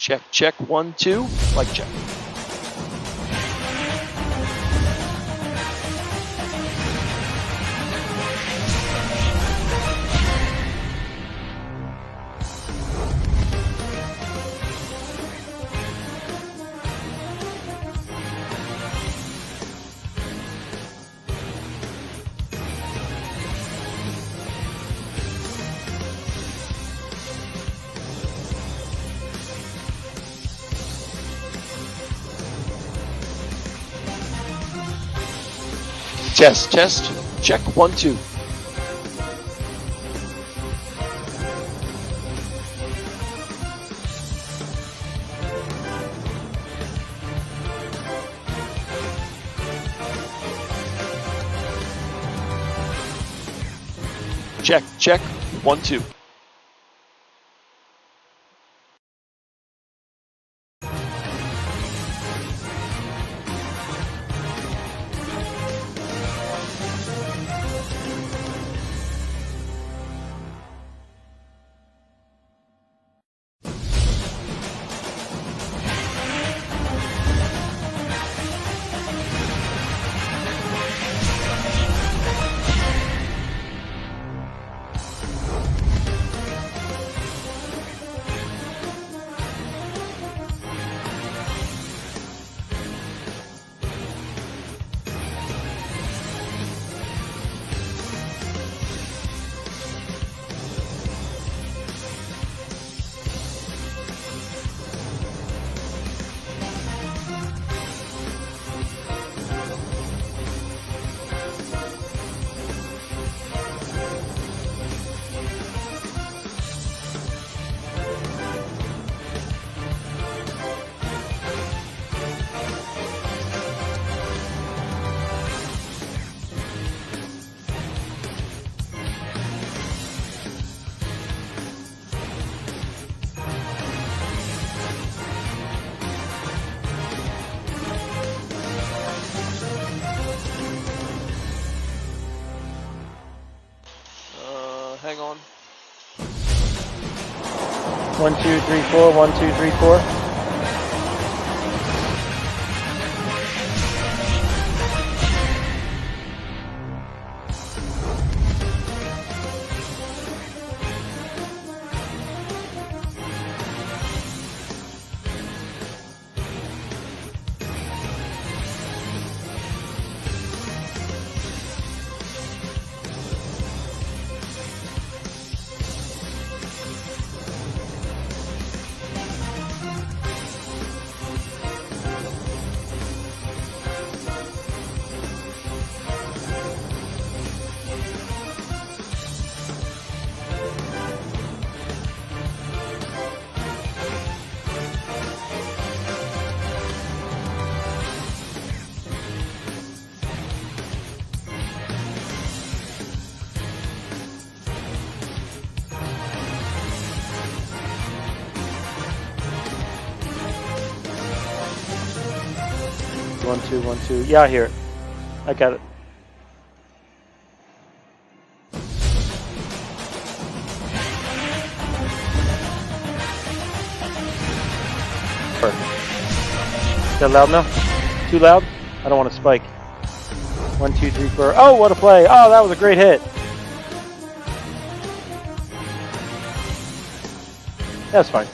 Check, check, 1, 2, mic check. Test, test, check, 1, 2. Check, check, 1, 2. Hang on. 1, 2, 3, 4. 1, 2, 3, 4. One, two, 1, 2. Yeah, I hear it. I got it. Is that loud now? Too loud? I don't want to spike. 1, 2, 3, 4. Oh, what a play! Oh, that was a great hit. That's fine.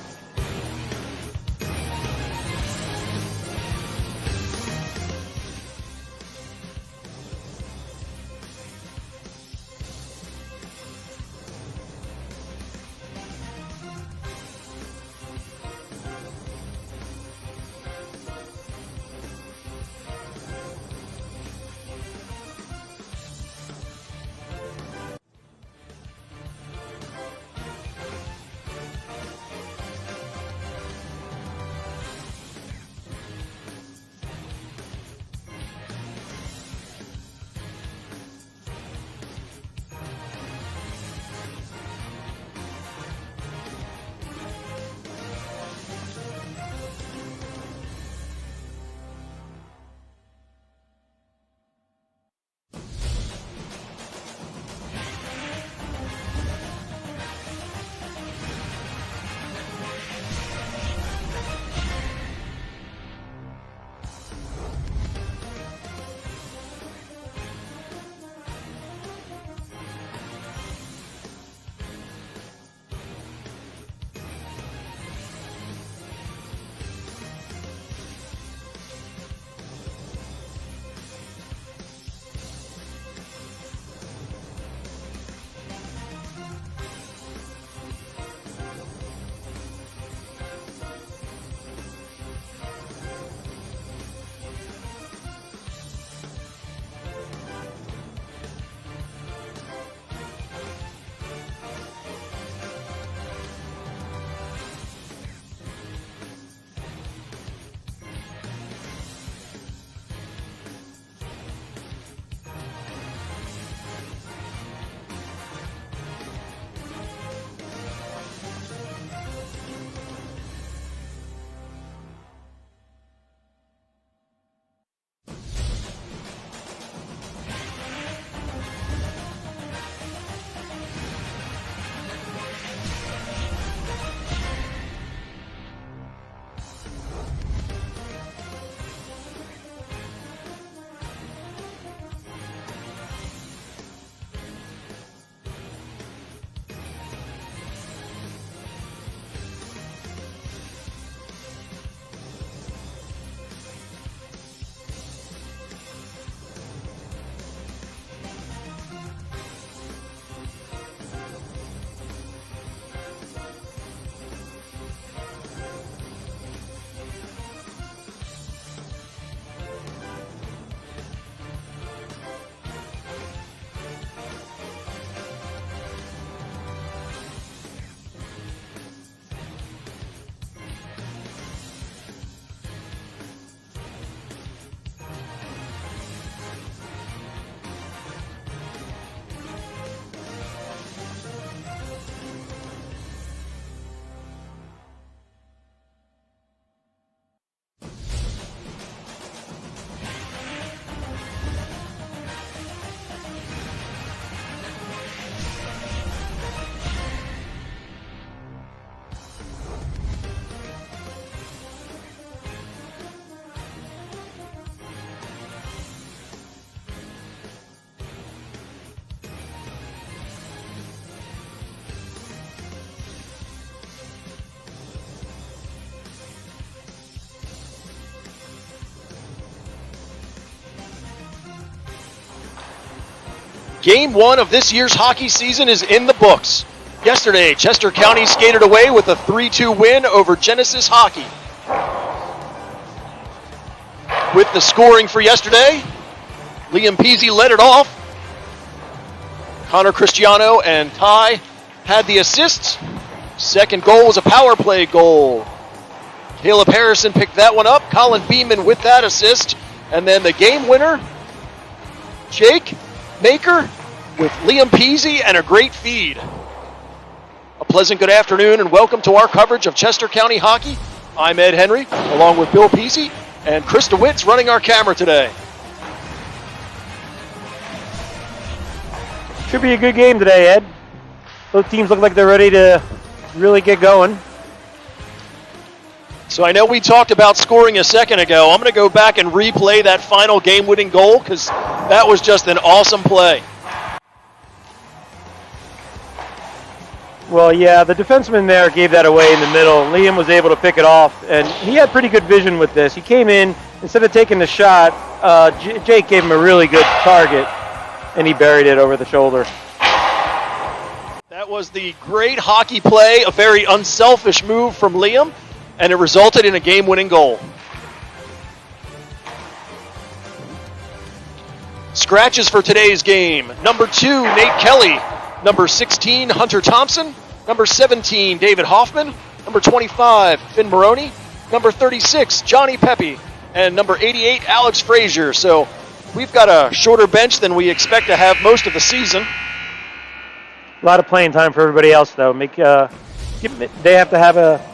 Game 1 of this year's hockey season is in the books. Yesterday, Chester County skated away with a 3-2 win over Genesis Hockey. With the scoring for yesterday, Liam Peasy led it off. Connor Cristiano and Ty had the assists. Second goal was a power play goal. Caleb Harrison picked that one up. Colin Beeman with that assist. And then the game winner, Jake Maker with Liam Peasy and a great feed. A pleasant good afternoon and welcome to our coverage of Chester County hockey. I'm Ed Henry, along with Bill Peasy and Chris DeWitt's running our camera today. Should be a good game today, Ed. Both teams look like they're ready to really get going. So I know we talked about scoring a second ago. I'm going to go back and replay that final game-winning goal because that was just an awesome play. Well, yeah, the defenseman there gave that away in the middle. Liam was able to pick it off, and he had pretty good vision with this. He came in, instead of taking the shot, Jake gave him a really good target, and he buried it over the shoulder. That was the great hockey play, a very unselfish move from Liam, and it resulted in a game-winning goal. Scratches for today's game. Number 2, Nate Kelly. Number 16, Hunter Thompson. Number 17, David Hoffman. Number 25, Finn Maroney. Number 36, Johnny Pepe. And number 88, Alex Frazier. So we've got a shorter bench than we expect to have most of the season. A lot of playing time for everybody else, though. They have to have a...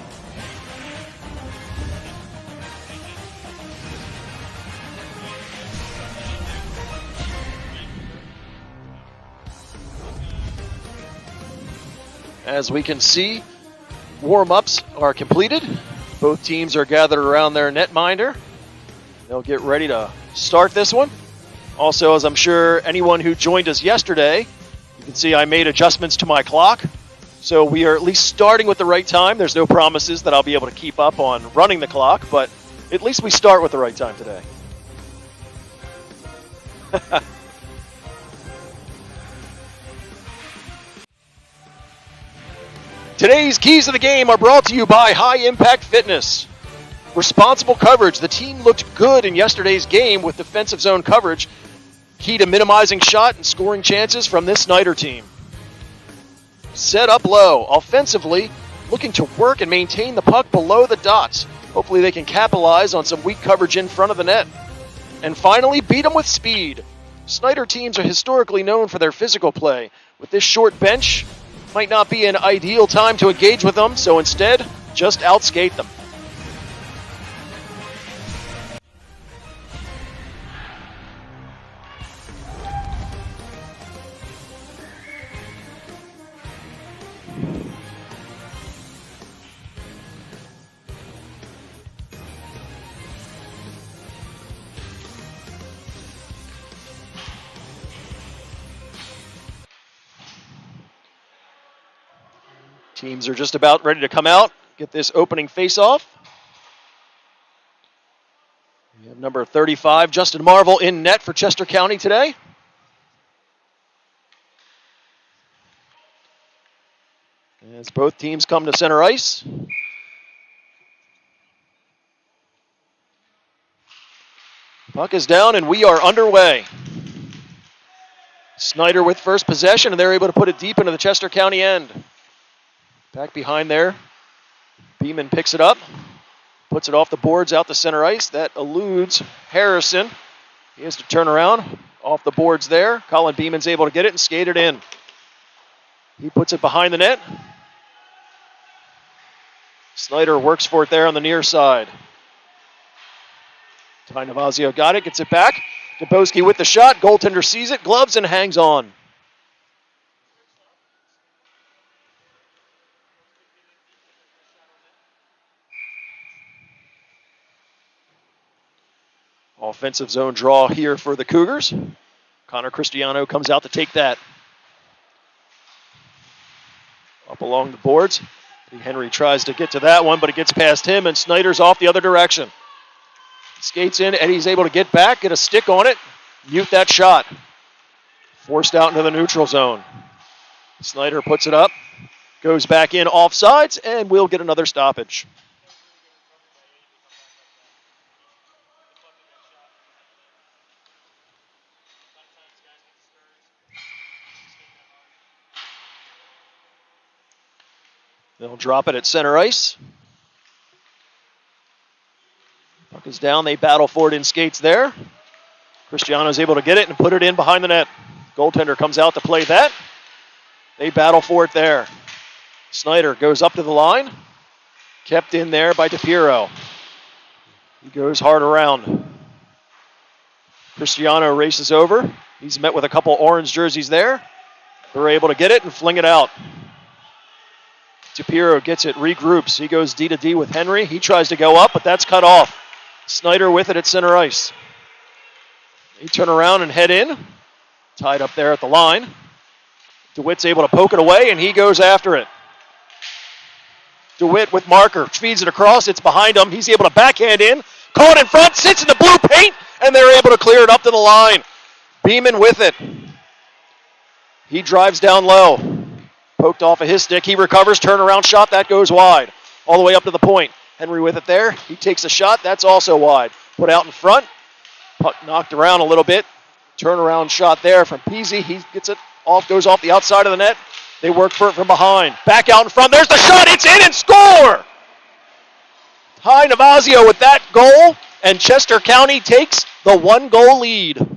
As we can see, warm-ups are completed. Both teams are gathered around their netminder. They'll get ready to start this one. Also, as I'm sure anyone who joined us yesterday, you can see I made adjustments to my clock. So we are at least starting with the right time. There's no promises that I'll be able to keep up on running the clock, but at least we start with the right time today. Today's keys of the game are brought to you by High Impact Fitness. Responsible coverage. The team looked good in yesterday's game with defensive zone coverage. Key to minimizing shot and scoring chances from this Snider team. Set up low. Offensively, looking to work and maintain the puck below the dots. Hopefully they can capitalize on some weak coverage in front of the net. And finally, beat them with speed. Snider teams are historically known for their physical play. With this short bench, might not be an ideal time to engage with them, so instead, just outskate them. Teams are just about ready to come out, get this opening face-off. We have number 35, Justin Marvel, in net for Chester County today. As both teams come to center ice. Puck is down and we are underway. Snider with first possession, and they're able to put it deep into the Chester County end. Back behind there, Beeman picks it up, puts it off the boards out to center ice. That eludes Harrison. He has to turn around off the boards there. Colin Beeman's able to get it and skate it in. He puts it behind the net. Snider works for it there on the near side. Ty Navazio got it, gets it back. Dubowski with the shot. Goaltender sees it, gloves, and hangs on. Offensive zone draw here for the Cougars. Connor Cristiano comes out to take that. Up along the boards. Henry tries to get to that one, but it gets past him, and Snider's off the other direction. Skates in. Eddie's able to get back, get a stick on it, mute that shot. Forced out into the neutral zone. Snider puts it up, goes back in offsides, and we'll get another stoppage. They'll drop it at center ice. Puck is down. They battle for it in skates there. Cristiano's able to get it and put it in behind the net. Goaltender comes out to play that. They battle for it there. Snider goes up to the line. Kept in there by DePiero. He goes hard around. Cristiano races over. He's met with a couple orange jerseys there. They're able to get it and fling it out. DePiero gets it, regroups. He goes D to D with Henry. He tries to go up, but that's cut off. Snider with it at center ice. They turn around and head in. Tied up there at the line. DeWitt's able to poke it away, and he goes after it. DeWitt with marker, feeds it across. It's behind him. He's able to backhand in. Caught in front, sits in the blue paint, and they're able to clear it up to the line. Beeman with it. He drives down low. Poked off of his stick. He recovers. Turnaround shot. That goes wide. All the way up to the point. Henry with it there. He takes a shot. That's also wide. Put out in front. Puck knocked around a little bit. Turnaround shot there from Peasy. He gets it off. Goes off the outside of the net. They work for it from behind. Back out in front. There's the shot. It's in and score! Ty Navazio with that goal. And Chester County takes the 1-goal lead.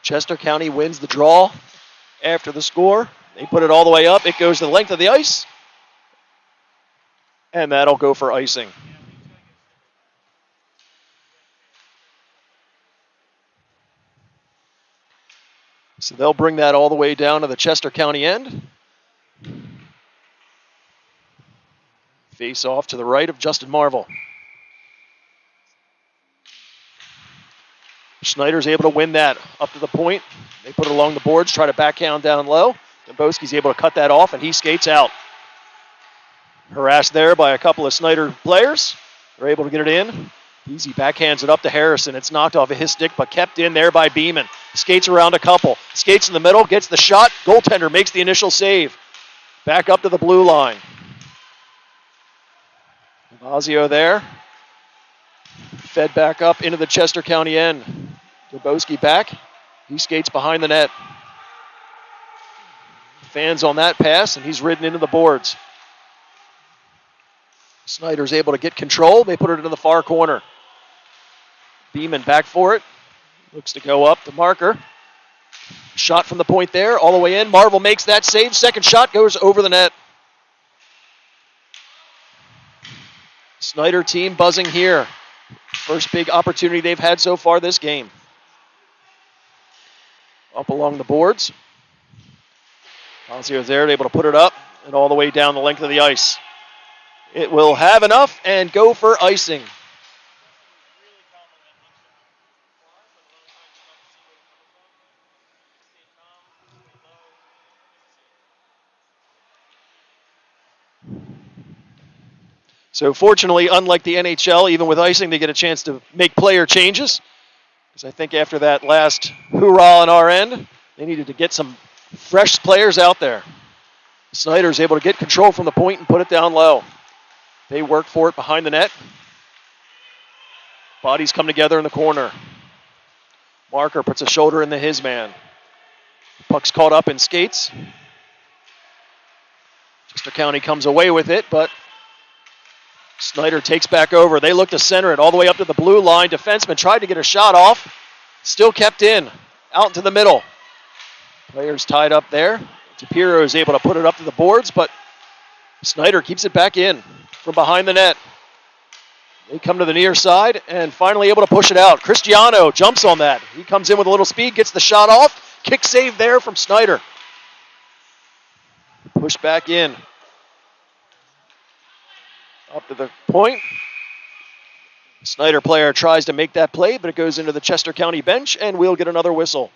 Chester County wins the draw after the score. They put it all the way up. It goes the length of the ice. And that'll go for icing. So they'll bring that all the way down to the Chester County end. Face off to the right of Justin Marvel. Snider's able to win that up to the point. They put it along the boards, try to backhand down low. Dembowski's able to cut that off, and he skates out. Harassed there by a couple of Snider players. They're able to get it in. Easy backhands it up to Harrison. It's knocked off of his stick, but kept in there by Beeman. Skates around a couple. Skates in the middle, gets the shot. Goaltender makes the initial save. Back up to the blue line. Navazio there. Fed back up into the Chester County end. Dembowski back. He skates behind the net. Fans on that pass, and he's ridden into the boards. Snider's able to get control. They put it into the far corner. Beeman back for it. Looks to go up the marker. Shot from the point there, all the way in. Marvel makes that save. Second shot goes over the net. Snider team buzzing here. First big opportunity they've had so far this game. Up along the boards. Fazio's there, able to put it up and all the way down the length of the ice. It will have enough and go for icing. So fortunately, unlike the NHL, even with icing, they get a chance to make player changes. Because I think after that last hoorah on our end, they needed to get some fresh players out there. Snider's able to get control from the point and put it down low. They work for it behind the net. Bodies come together in the corner. Marker puts a shoulder in the his man. Puck's caught up in skates. Chester County comes away with it, but Snider takes back over. They look to center it all the way up to the blue line. Defenseman tried to get a shot off. Still kept in. Out into the middle. Players tied up there. DePiero is able to put it up to the boards, but Snider keeps it back in from behind the net. They come to the near side and finally able to push it out. Cristiano jumps on that. He comes in with a little speed, gets the shot off. Kick save there from Snider. Push back in. Up to the point. Snider player tries to make that play, but it goes into the Chester County bench, and we'll get another whistle.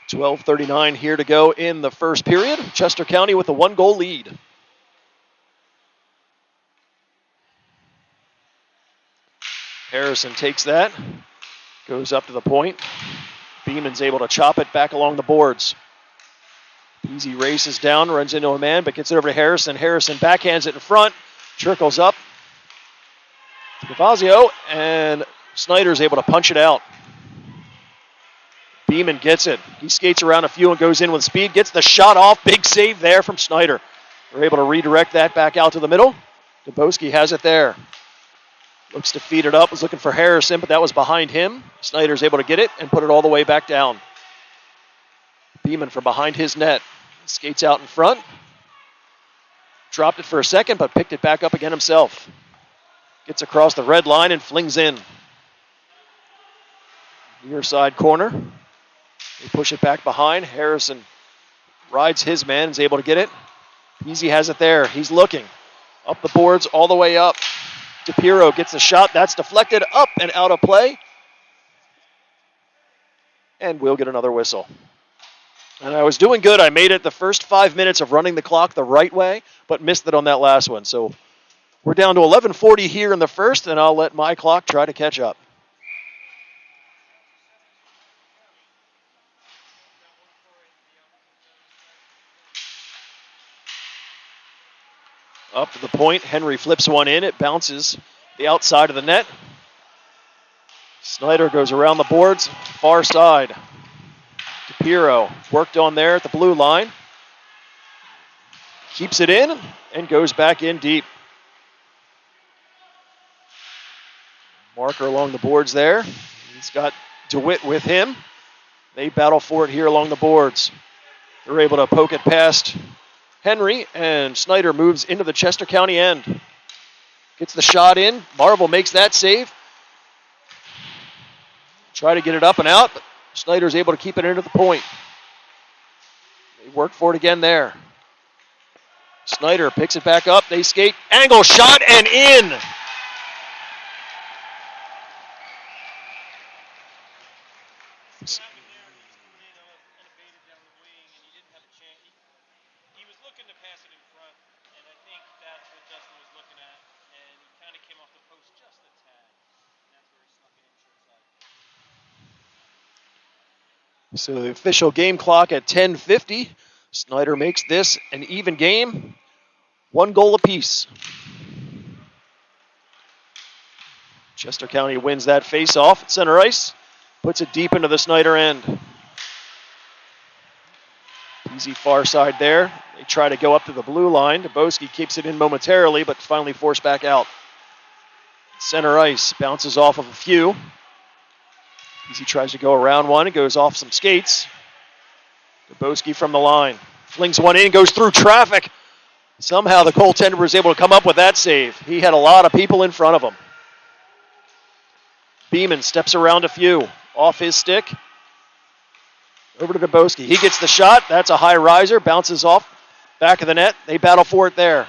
12:39 here to go in the first period. Chester County with a 1-goal lead. Harrison takes that, goes up to the point. Beeman's able to chop it back along the boards. Easy races down, runs into a man, but gets it over to Harrison. Harrison backhands it in front, trickles up to Cavazio, and Snider's able to punch it out. Beeman gets it. He skates around a few and goes in with speed, gets the shot off. Big save there from Snider. They're able to redirect that back out to the middle. Dubowski has it there. Looks to feed it up, was looking for Harrison, but that was behind him. Snider's able to get it and put it all the way back down. Beeman from behind his net. Skates out in front. Dropped it for a second, but picked it back up again himself. Gets across the red line and flings in. Near side corner. They push it back behind. Harrison rides his man, is able to get it. Peasy has it there. He's looking. Up the boards, all the way up. DePiro gets the shot. That's deflected up and out of play. And we'll get another whistle. And I was doing good. I made it the first 5 minutes of running the clock the right way, but missed it on that last one. So we're down to 11:40 here in the first, and I'll let my clock try to catch up. Up to the point. Henry flips one in. It bounces the outside of the net. Snider goes around the boards, far side. DePiro worked on there at the blue line. Keeps it in and goes back in deep. Marker along the boards there. He's got DeWitt with him. They battle for it here along the boards. They're able to poke it past Henry, and Snider moves into the Chester County end. Gets the shot in. Marvel makes that save. Try to get it up and out, but Snider's able to keep it into the point. They work for it again there. Snider picks it back up. They skate. Angle shot and in. So the official game clock at 10:50. Snider makes this an even game. 1 goal apiece. Chester County wins that face-off at center ice. Puts it deep into the Snider end. Easy far side there. They try to go up to the blue line. Dubowski keeps it in momentarily, but finally forced back out. Center ice bounces off of a few. Easy tries to go around one. It goes off some skates. Dubowski from the line. Flings one in, goes through traffic. Somehow the goaltender was able to come up with that save. He had a lot of people in front of him. Beeman steps around a few. Off his stick. Over to Dubowski. He gets the shot. That's a high riser. Bounces off back of the net. They battle for it there.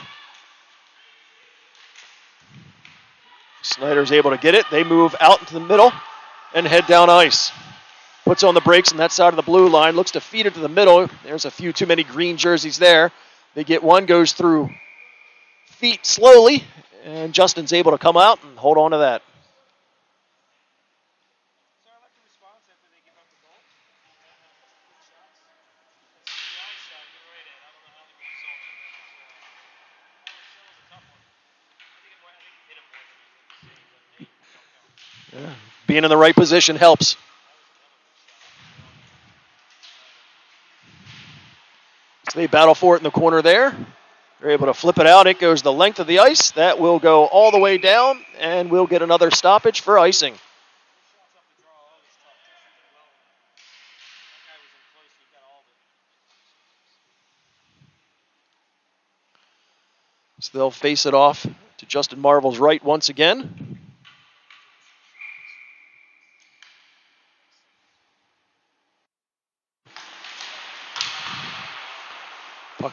Snider's able to get it. They move out into the middle and head down ice. Puts on the brakes on that side of the blue line. Looks to feed it to the middle. There's a few too many green jerseys there. They get one, goes through feet slowly, and Justin's able to come out and hold on to that. Yeah. Being in the right position helps. So they battle for it in the corner there. They're able to flip it out. It goes the length of the ice. That will go all the way down, and we'll get another stoppage for icing. So they'll face it off to Justin Marvel's right once again.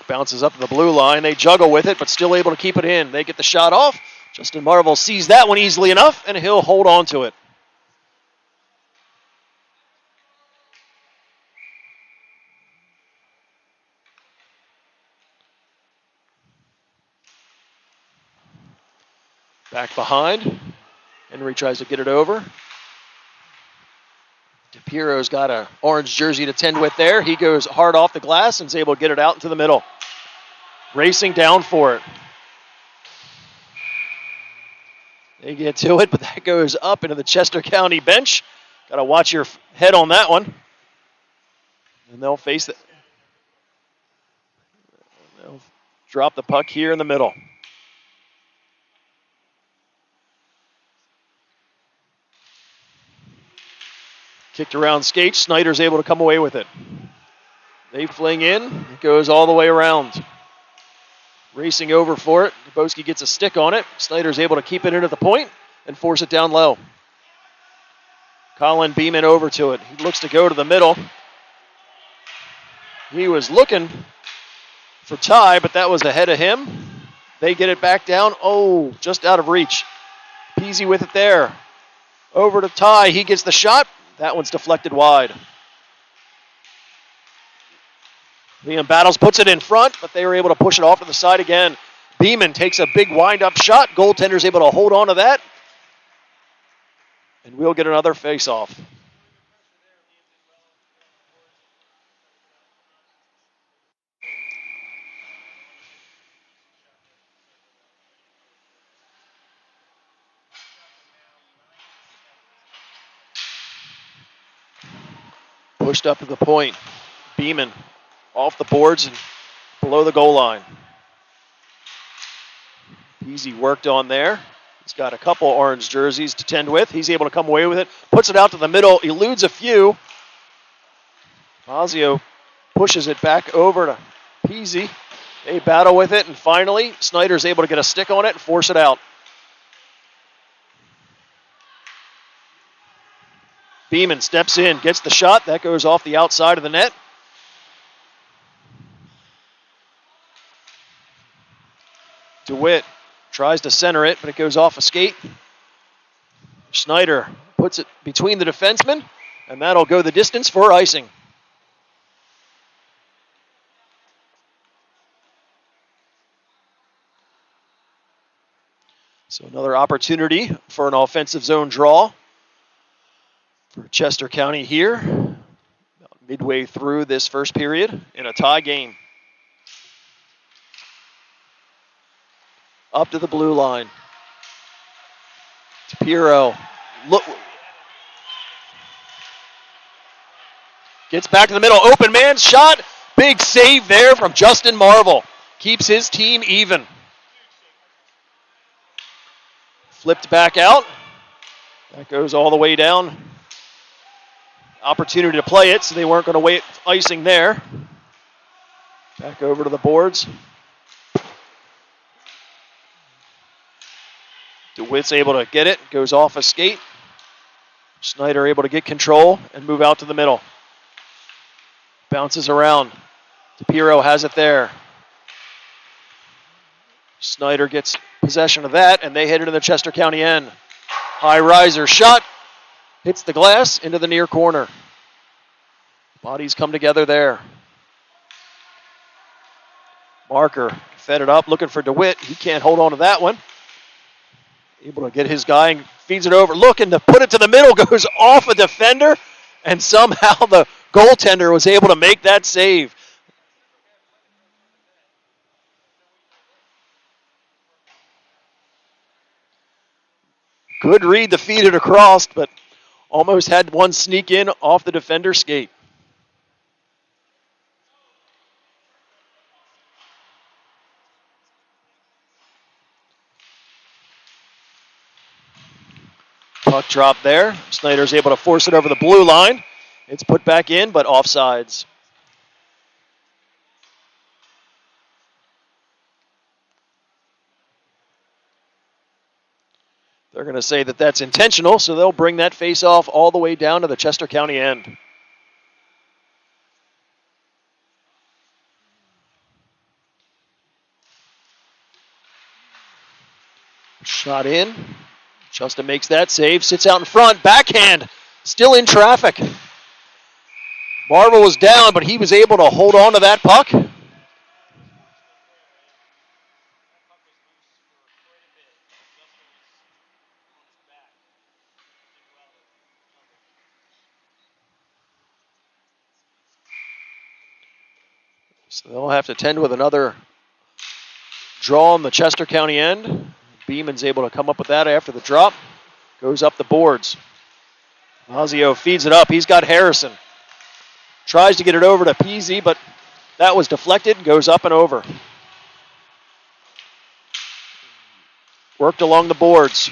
Puck bounces up to the blue line. They juggle with it, but still able to keep it in. They get the shot off. Justin Marvel sees that one easily enough, and he'll hold on to it. Back behind. Henry tries to get it over. DePiero's got an orange jersey to tend with there. He goes hard off the glass and is able to get it out into the middle. Racing down for it. They get to it, but that goes up into the Chester County bench. Got to watch your head on that one. And they'll face it. They'll drop the puck here in the middle. Kicked around skates. Snider's able to come away with it. They fling in. It goes all the way around. Racing over for it. Dubowski gets a stick on it. Snider's able to keep it in at the point and force it down low. Colin Beeman over to it. He looks to go to the middle. He was looking for Ty, but that was ahead of him. They get it back down. Oh, just out of reach. Peasy with it there. Over to Ty. He gets the shot. That one's deflected wide. Liam Battles puts it in front, but they were able to push it off to the side again. Beeman takes a big wind-up shot. Goaltender's able to hold on to that. And we'll get another face-off. Pushed up to the point. Beeman off the boards and below the goal line. Easy worked on there. He's got a couple orange jerseys to tend with. He's able to come away with it. Puts it out to the middle. Eludes a few. Fazio pushes it back over to Peasy. They battle with it, and finally, Snider's able to get a stick on it and force it out. Beeman steps in, gets the shot. That goes off the outside of the net. DeWitt tries to center it, but it goes off a skate. Snider puts it between the defensemen, and that'll go the distance for icing. So another opportunity for an offensive zone draw for Chester County here, about midway through this first period in a tie game. Up to the blue line. DePiero gets back to the middle. Open man shot. Big save there from Justin Marvel. Keeps his team even. Flipped back out. That goes all the way down. Opportunity to play it, so they weren't going to wait icing there. Back over to the boards. DeWitt's able to get it, goes off a skate. Snider able to get control and move out to the middle. Bounces around. DePiero has it there. Snider gets possession of that, and they head into the Chester County end. High riser shot. Hits the glass into the near corner. Bodies come together there. Marker fed it up, looking for DeWitt. He can't hold on to that one. Able to get his guy and feeds it over. Looking to put it to the middle, goes off a defender, and somehow the goaltender was able to make that save. Good read to feed it across, but almost had one sneak in off the defender's skate. Puck drop there. Snider's able to force it over the blue line. It's put back in, but offsides. They're going to say that that's intentional, so they'll bring that face-off all the way down to the Chester County end. Shot in. Justin makes that save, sits out in front, backhand, still in traffic. Marvel was down, but he was able to hold on to that puck. So they'll have to tend with another draw on the Chester County end. Beeman's able to come up with that after the drop. Goes up the boards. Mazio feeds it up. He's got Harrison. Tries to get it over to Peasy, but that was deflected. Goes up and over. Worked along the boards.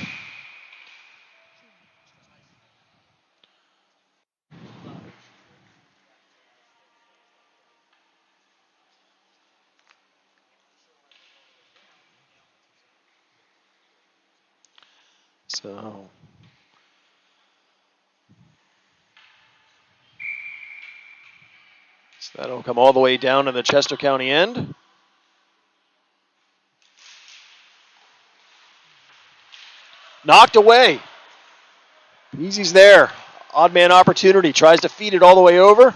So that'll come all the way down to the Chester County end. Knocked away. Easy's there. Odd man opportunity. Tries to feed it all the way over.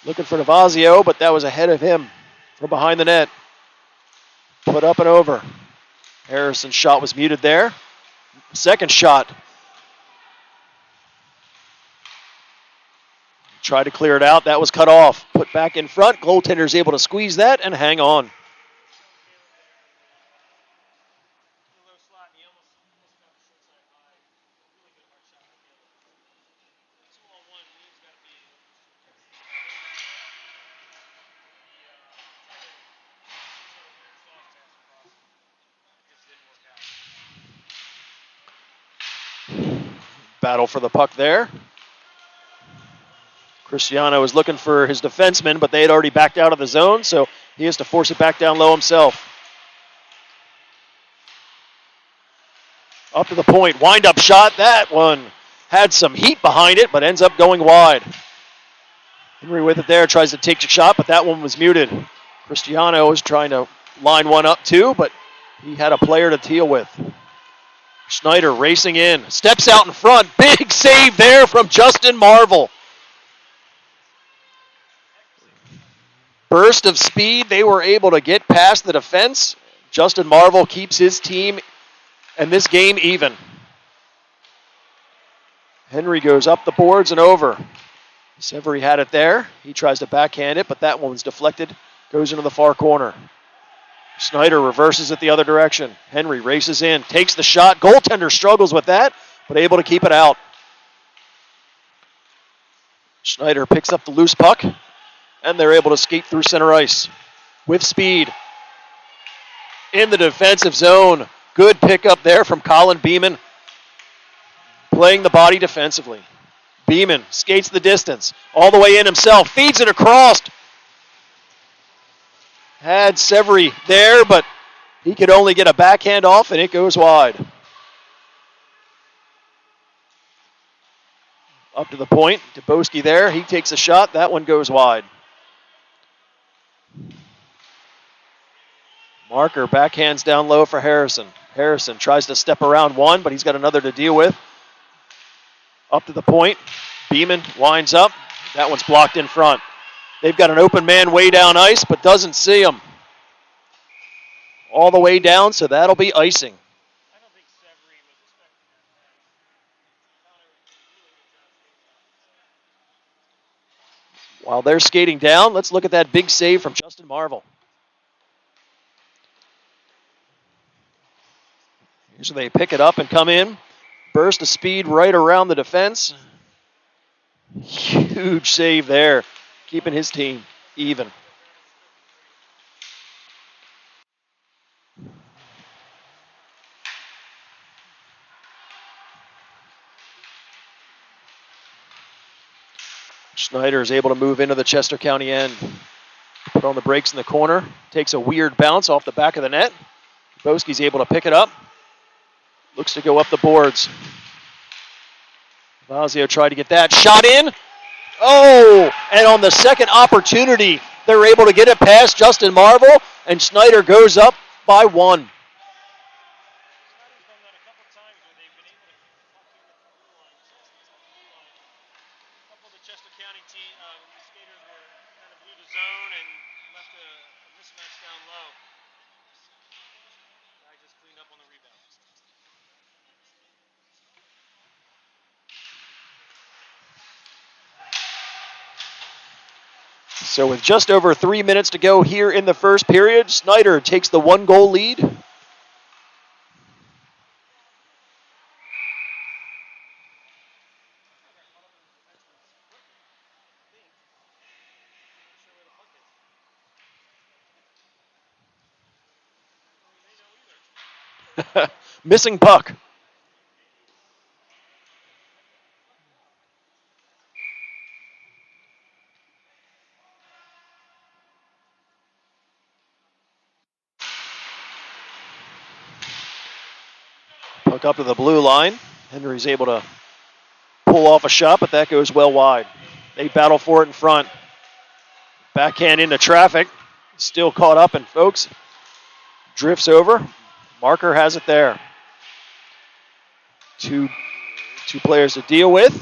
Looking for Navazio, but that was ahead of him from behind the net. Put up and over. Harrison's shot was muted there. Second shot. Tried to clear it out. That was cut off. Put back in front. Goaltender's able to squeeze that and hang on. Battle for the puck there. Cristiano was looking for his defenseman, but they had already backed out of the zone, so he has to force it back down low himself. Up to the point, wind-up shot. That one had some heat behind it, but ends up going wide. Henry with it there, tries to take the shot, but that one was muted. Cristiano was trying to line one up too, but he had a player to deal with. Snider racing in, steps out in front. Big save there from Justin Marvel. Burst of speed. They were able to get past the defense. Justin Marvel keeps his team and this game even. Henry goes up the boards and over. Severy had it there. He tries to backhand it, but that one was deflected. Goes into the far corner. Snider reverses it the other direction. Henry races in, takes the shot. Goaltender struggles with that, but able to keep it out. Snider picks up the loose puck, and they're able to skate through center ice with speed. In the defensive zone. Good pickup there from Colin Beeman. Playing the body defensively. Beeman skates the distance. All the way in himself. Feeds it across. Had Severy there, but he could only get a backhand off, and it goes wide. Up to the point. Dubowski there. He takes a shot. That one goes wide. Marker backhands down low for Harrison. Harrison tries to step around one, but he's got another to deal with. Up to the point. Beeman winds up. That one's blocked in front. They've got an open man way down ice, but doesn't see him. All the way down, so that'll be icing. While they're skating down, let's look at that big save from Justin Marvel. Here's where they pick it up and come in. Burst of speed right around the defense. Huge save there, keeping his team even. Snider is able to move into the Chester County end. Put on the brakes in the corner. Takes a weird bounce off the back of the net. Boski's able to pick it up. Looks to go up the boards. Vazio tried to get that. Shot in. Oh, and on the second opportunity, they're able to get it past Justin Marvel, and Snider goes up by one. So with just over 3 minutes to go here in the first period, Snider takes the 1-goal lead. Missing puck. Puck up to the blue line. Henry's able to pull off a shot, but that goes well wide. They battle for it in front. Backhand into traffic. Still caught up, and folks, drifts over. Marker has it there. Two players to deal with.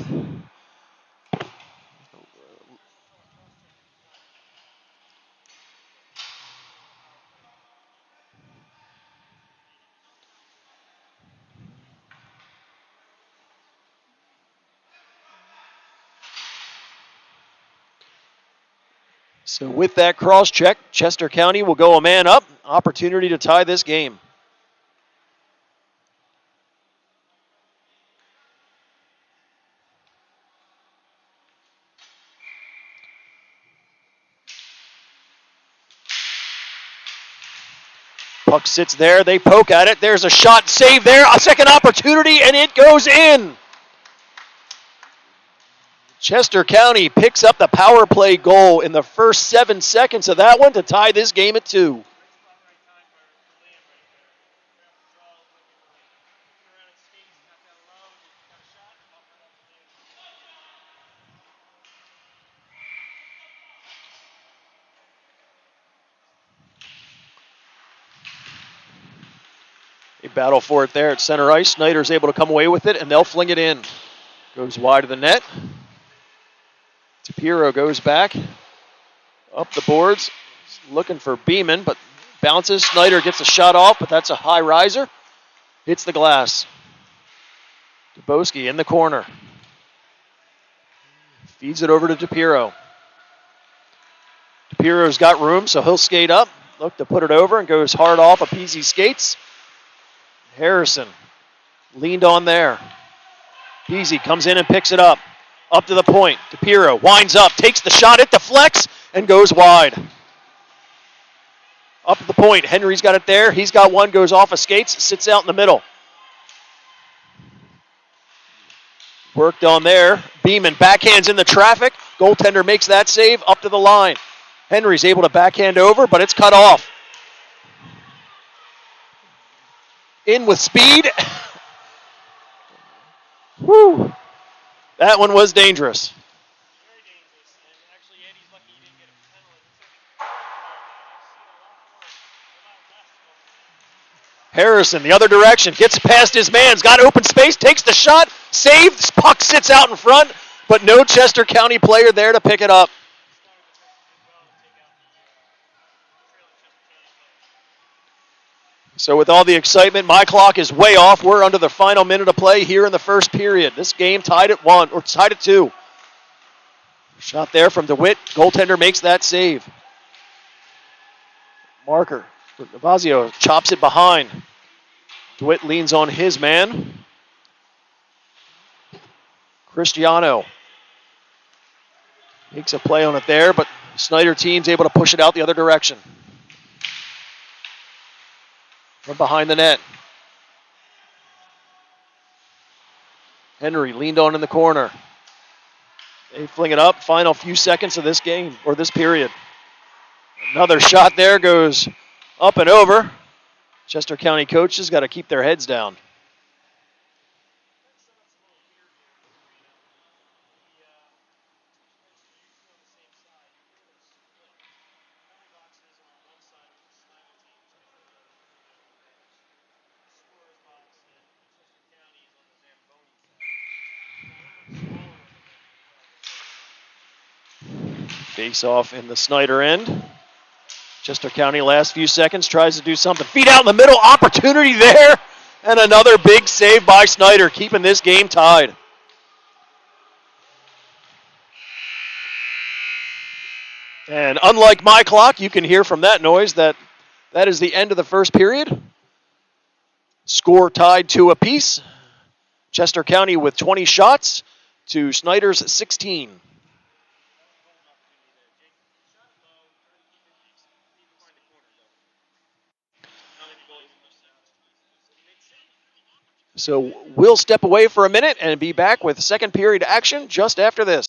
So with that cross check, Chester County will go a man up. Opportunity to tie this game. Puck sits there. They poke at it. There's a shot save there. A second opportunity, and it goes in. Chester County picks up the power play goal in the first 7 seconds of that one to tie this game at 2. They battle for it there at center ice. Snider's able to come away with it, and they'll fling it in. Goes wide of the net. Tapiro goes back. Up the boards. Looking for Beeman, but bounces. Snider gets a shot off, but that's a high riser. Hits the glass. Dubowski in the corner. Feeds it over to Tapiro. Tapiro's got room, so he'll skate up. Look to put it over and goes hard off of Peasy skates. Harrison leaned on there. Peasy comes in and picks it up. Up to the point. Tapiro winds up, takes the shot, it deflects, and goes wide. Up to the point. Henry's got it there. He's got one, goes off of skates, sits out in the middle. Worked on there. Beeman backhands in the traffic. Goaltender makes that save up to the line. Henry's able to backhand over, but it's cut off. In with speed. Whew. That one was dangerous. Very dangerous. And actually, Eddie's lucky he didn't get a penalty. Harrison, the other direction, gets past his man's, got open space, takes the shot, saved, puck sits out in front, but no Chester County player there to pick it up. So with all the excitement, my clock is way off. We're under the final minute of play here in the first period. This game tied at 1, or tied at 2. Shot there from DeWitt. Goaltender makes that save. Marker. Navazio chops it behind. DeWitt leans on his man. Cristiano makes a play on it there, but Snider team's able to push it out the other direction. From behind the net. Henry leaned on in the corner. They fling it up. Final few seconds of this game, or this period. Another shot there goes up and over. Chester County coaches got to keep their heads down. Face off in the Snider end. Chester County last few seconds tries to do something. Feet out in the middle, opportunity there. And another big save by Snider, keeping this game tied. And unlike my clock, you can hear from that noise that is the end of the first period. Score tied 2 apiece. Chester County with 20 shots to Snider's 16. So we'll step away for a minute and be back with second period action just after this.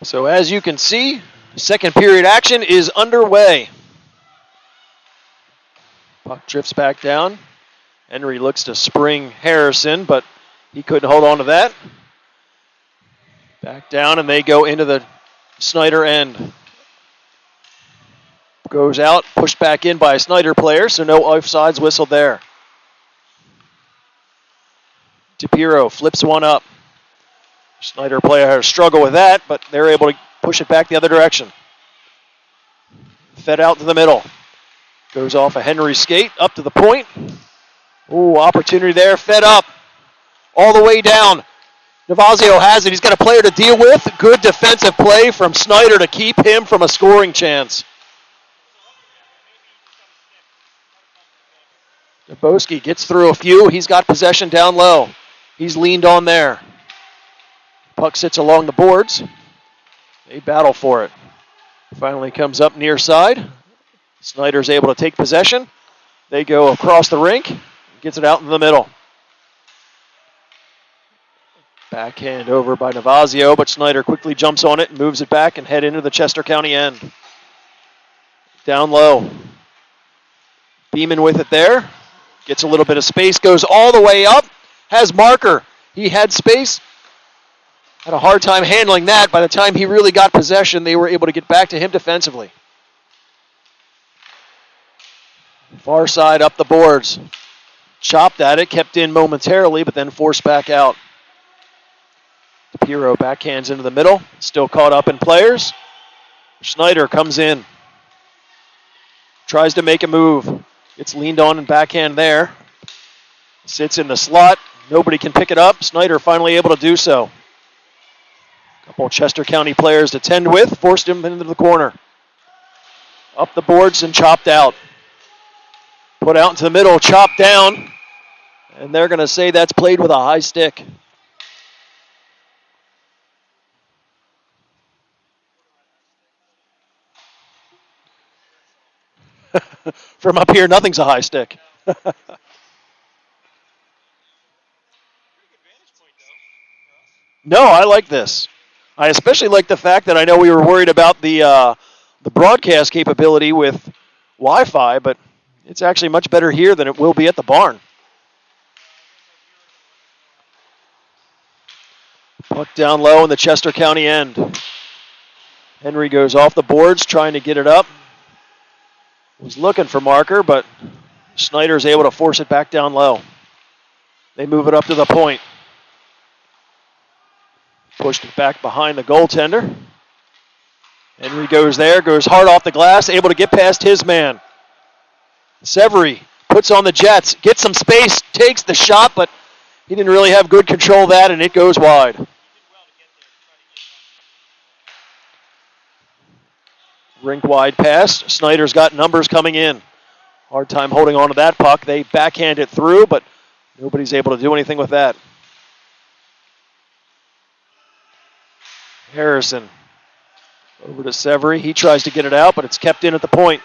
So as you can see, second period action is underway. Puck drifts back down. Henry looks to spring Harrison, but he couldn't hold on to that. Back down, and they go into the Snider end. Goes out, pushed back in by a Snider player, so no offsides whistled there. DePiro flips one up. Snider player struggle with that, but they're able to push it back the other direction. Fed out to the middle. Goes off a Henry skate, up to the point. Ooh, opportunity there, fed up. All the way down. Navazio has it. He's got a player to deal with. Good defensive play from Snider to keep him from a scoring chance. Daboski gets through a few. He's got possession down low. He's leaned on there. Puck sits along the boards. They battle for it. Finally comes up near side. Snider's able to take possession. They go across the rink. Gets it out in the middle. Backhand over by Navazio, but Snider quickly jumps on it and moves it back and head into the Chester County end. Down low. Beeman with it there. Gets a little bit of space, goes all the way up. Has marker. He had space. Had a hard time handling that. By the time he really got possession, they were able to get back to him defensively. Far side up the boards. Chopped at it, kept in momentarily, but then forced back out. DePiro backhands into the middle, still caught up in players. Snider comes in. Tries to make a move. Gets leaned on and backhand there. Sits in the slot. Nobody can pick it up. Snider finally able to do so. Couple Chester County players to tend with. Forced him into the corner. Up the boards and chopped out. Put out into the middle, chopped down. And they're going to say that's played with a high stick. From up here, nothing's a high stick. No, I like this. I especially like the fact that I know we were worried about the broadcast capability with Wi-Fi, but it's actually much better here than it will be at the barn. Puck down low in the Chester County end. Henry goes off the boards trying to get it up. Was looking for Marker, but Snider's able to force it back down low. They move it up to the point. Pushed it back behind the goaltender. Henry goes there, goes hard off the glass, able to get past his man. Severy puts on the Jets, gets some space, takes the shot, but he didn't really have good control of that, and it goes wide. Rink wide pass. Snider's got numbers coming in. Hard time holding on to that puck. They backhand it through, but nobody's able to do anything with that. Harrison over to Severy. He tries to get it out, but it's kept in at the point.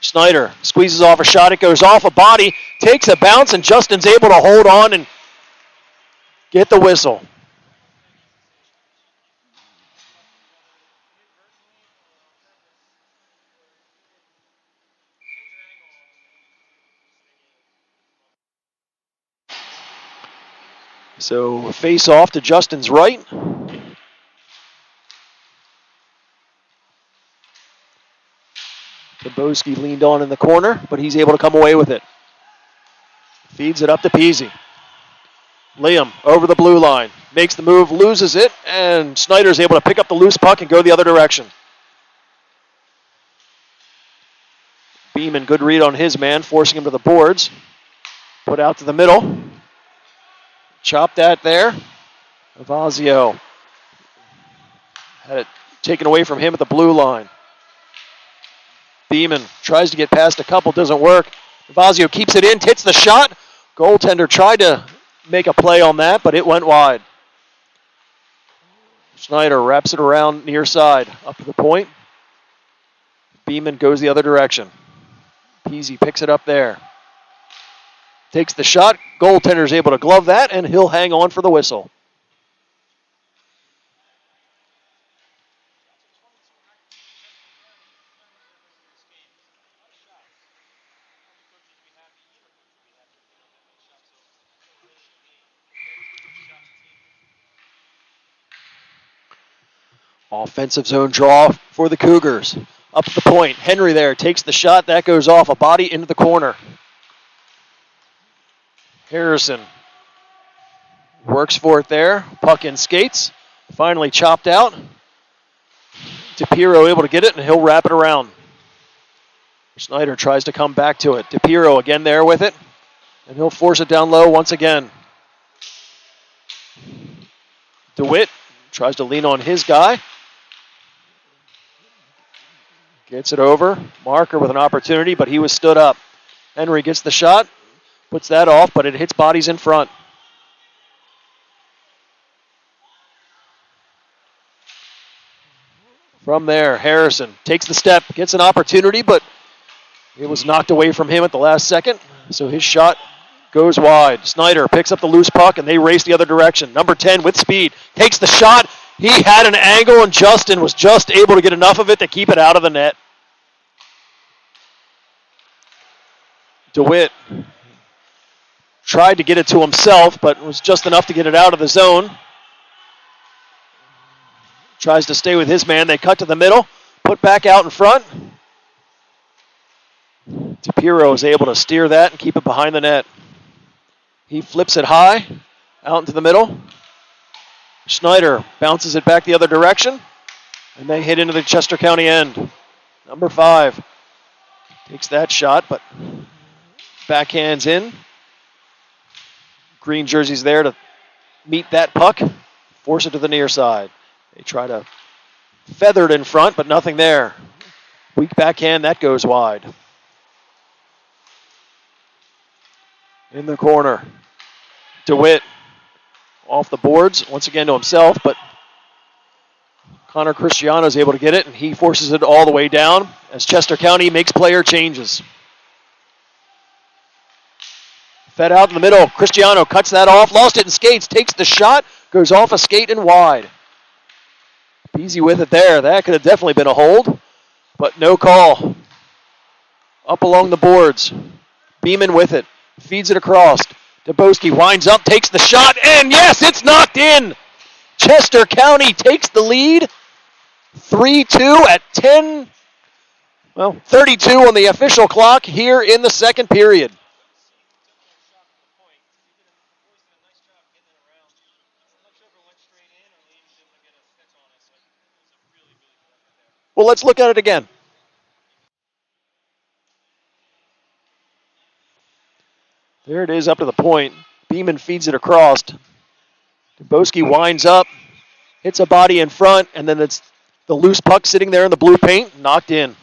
Snider squeezes off a shot. It goes off a body, takes a bounce, and Justin's able to hold on and get the whistle. So face off to Justin's right. Boski leaned on in the corner, but he's able to come away with it. Feeds it up to Peasy. Liam over the blue line. Makes the move, loses it, and Snider's able to pick up the loose puck and go the other direction. Beeman, good read on his man, forcing him to the boards. Put out to the middle. Chop that there. Avazio had it taken away from him at the blue line. Beeman tries to get past a couple, doesn't work. Avazio keeps it in, hits the shot. Goaltender tried to make a play on that, but it went wide. Snider wraps it around near side, up to the point. Beeman goes the other direction. Peasy picks it up there. Takes the shot. Goaltender's able to glove that, and he'll hang on for the whistle. Offensive zone draw for the Cougars. Up the point. Henry there takes the shot. That goes off a body into the corner. Harrison works for it there. Puck in skates. Finally chopped out. DePiro able to get it, and he'll wrap it around. Snider tries to come back to it. DePiro again there with it, and he'll force it down low once again. DeWitt tries to lean on his guy. Gets it over. Marker with an opportunity, but he was stood up. Henry gets the shot, puts that off, but it hits bodies in front. From there, Harrison takes the step, gets an opportunity, but it was knocked away from him at the last second, so his shot goes wide. Snider picks up the loose puck, and they race the other direction. Number 10 with speed, takes the shot. He had an angle, and Justin was just able to get enough of it to keep it out of the net. DeWitt tried to get it to himself, but was just enough to get it out of the zone. Tries to stay with his man. They cut to the middle, put back out in front. DePiro is able to steer that and keep it behind the net. He flips it high, out into the middle. Snider bounces it back the other direction, and they hit into the Chester County end. Number 5 takes that shot, but backhands in. Green jersey's there to meet that puck, force it to the near side. They try to feather it in front, but nothing there. Weak backhand, that goes wide. In the corner, DeWitt off the boards, once again to himself, but Connor Cristiano is able to get it, and he forces it all the way down as Chester County makes player changes. Fed out in the middle, Cristiano cuts that off, lost it in skates, takes the shot, goes off a skate and wide. Easy with it there. That could have definitely been a hold, but no call. Up along the boards. Beeman with it. Feeds it across. Boski winds up, takes the shot, and yes, it's knocked in. Chester County takes the lead. 3-2 at Well, 32 on the official clock here in the second period. Well, let's look at it again. There it is up to the point. Beeman feeds it across. Duboski winds up, hits a body in front, and then it's the loose puck sitting there in the blue paint, knocked in.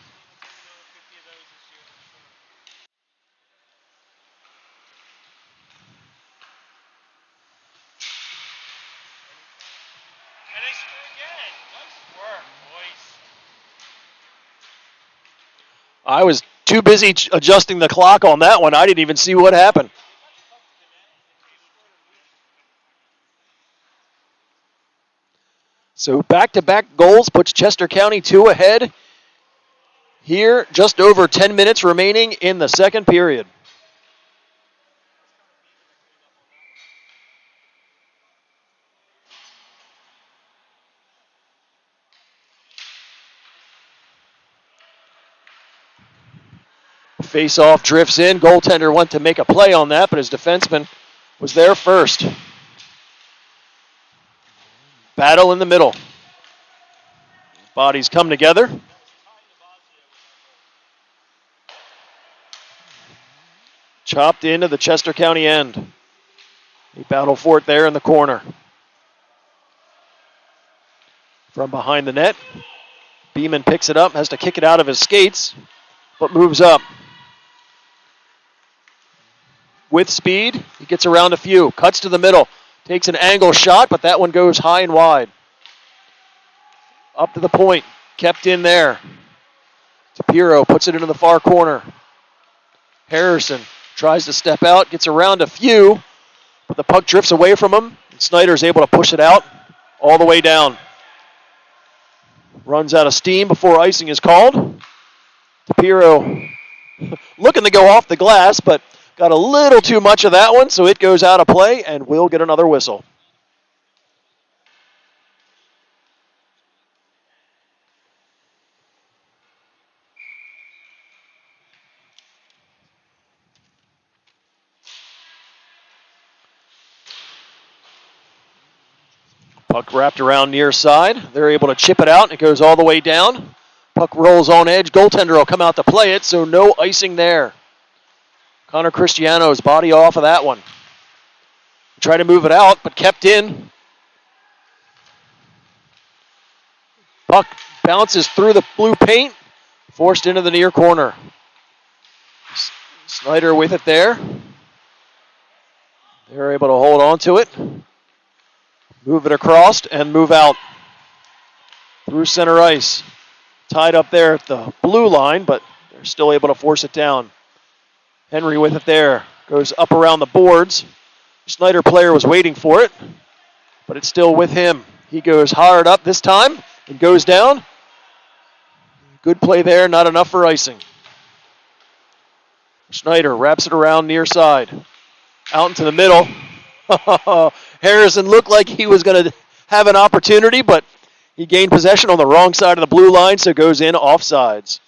I was too busy adjusting the clock on that one. I didn't even see what happened. So back-to-back goals puts Chester County 2 ahead. Here, just over 10 minutes remaining in the second period. Face-off drifts in. Goaltender went to make a play on that, but his defenseman was there first. Battle in the middle. Bodies come together. Chopped into the Chester County end. They battle for it there in the corner. From behind the net, Beeman picks it up, has to kick it out of his skates, but moves up. With speed, he gets around a few, cuts to the middle, takes an angle shot, but that one goes high and wide. Up to the point, kept in there. Tapiro puts it into the far corner. Harrison tries to step out, gets around a few, but the puck drifts away from him, and Snider is able to push it out all the way down. Runs out of steam before icing is called. Tapiro looking to go off the glass, but got a little too much of that one, so it goes out of play, and we'll get another whistle. Puck wrapped around near side. They're able to chip it out, and it goes all the way down. Puck rolls on edge. Goaltender will come out to play it, so no icing there. Connor Cristiano's body off of that one. Try to move it out, but kept in. Puck bounces through the blue paint, forced into the near corner. Snider with it there. They're able to hold on to it. Move it across and move out. Through center ice. Tied up there at the blue line, but they're still able to force it down. Henry with it there. Goes up around the boards. Snider player was waiting for it, but it's still with him. He goes hard up this time and goes down. Good play there, not enough for icing. Snider wraps it around near side. Out into the middle. Harrison looked like he was going to have an opportunity, but he gained possession on the wrong side of the blue line, so goes in offsides.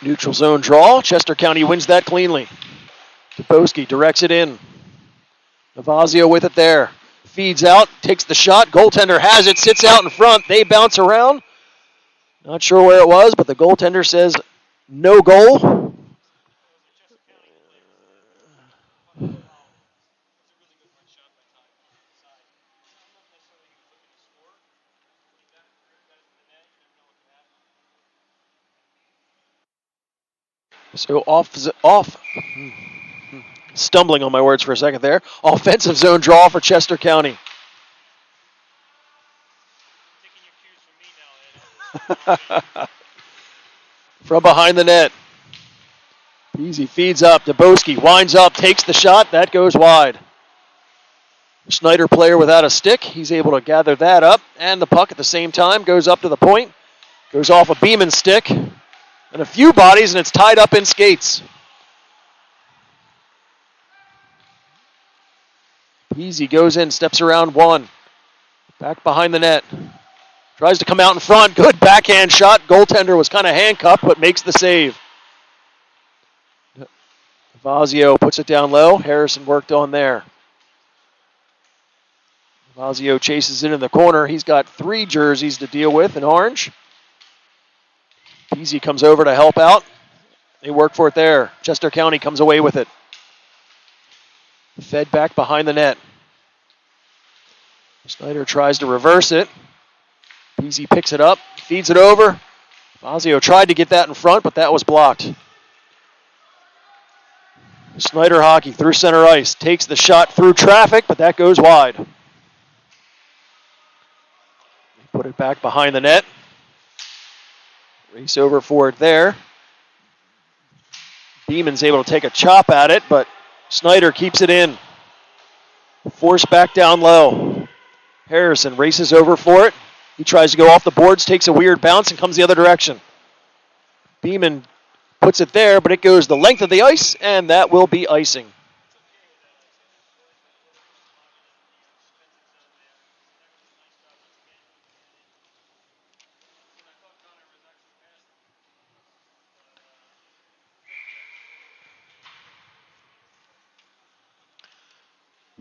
Neutral zone draw. Chester County wins that cleanly. Duboski directs it in. Navazio with it there. Feeds out, takes the shot. Goaltender has it, sits out in front. They bounce around. Not sure where it was, but the goaltender says no goal. So off. Stumbling on my words for a second there. Offensive zone draw for Chester County. From behind the net. Easy feeds up. Duboski winds up, takes the shot. That goes wide. Snider player without a stick. He's able to gather that up. And the puck at the same time goes up to the point. Goes off a Beeman stick. And a few bodies, and it's tied up in skates. Peasy goes in, steps around one. Back behind the net. Tries to come out in front. Good backhand shot. Goaltender was kind of handcuffed, but makes the save. Vazio puts it down low. Harrison worked on there. Vazio chases it in the corner. He's got 3 jerseys to deal with in orange. Peasy comes over to help out. They work for it there. Chester County comes away with it. Fed back behind the net. Snider tries to reverse it. Peasy picks it up, feeds it over. Vazio tried to get that in front, but that was blocked. Snider hockey through center ice. Takes the shot through traffic, but that goes wide. They put it back behind the net. Race over for it there. Beeman's able to take a chop at it, but Snider keeps it in. Force back down low. Harrison races over for it. He tries to go off the boards, takes a weird bounce, and comes the other direction. Beeman puts it there, but it goes the length of the ice, and that will be icing.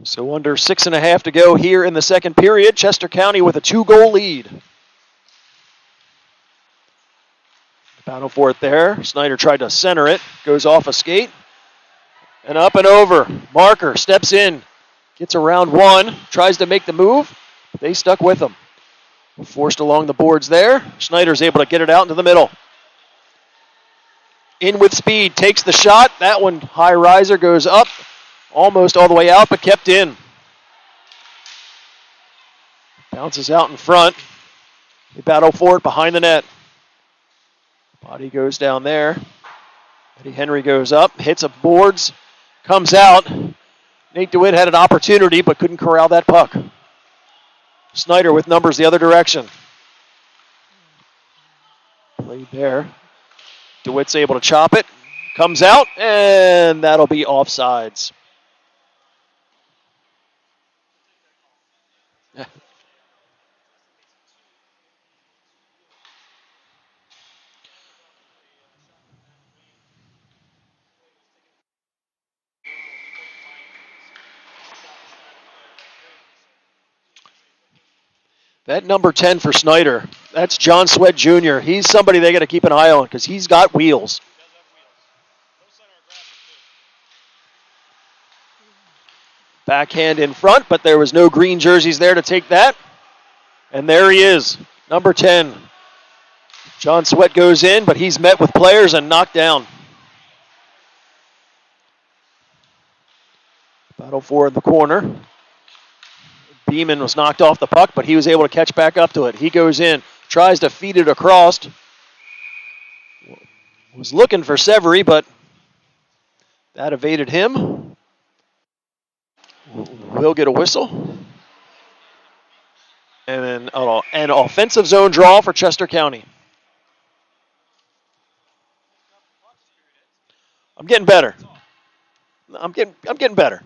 So under 6.5 to go here in the second period. Chester County with a 2-goal lead. Battle for it there. Snider tried to center it. Goes off a skate. And up and over. Marker steps in. Gets around one. Tries to make the move. They stuck with him. Forced along the boards there. Snider's able to get it out into the middle. In with speed. Takes the shot. That one, high riser, goes up. Almost all the way out, but kept in. Bounces out in front. They battle for it behind the net. Body goes down there. Eddie Henry goes up, hits a boards, comes out. Nate DeWitt had an opportunity, but couldn't corral that puck. Snider with numbers the other direction. Played there. DeWitt's able to chop it. Comes out, and that'll be offsides. That number 10 for Snider, that's John Sweat Jr. He's somebody they got to keep an eye on because he's got wheels. Backhand in front, but there was no green jerseys there to take that. And there he is, number 10. John Sweat goes in, but he's met with players and knocked down. Battle for in the corner. Beeman was knocked off the puck, but he was able to catch back up to it. He goes in, tries to feed it across. Was looking for Severy, but that evaded him. We'll get a whistle. And then an offensive zone draw for Chester County. I'm getting better. I'm getting better.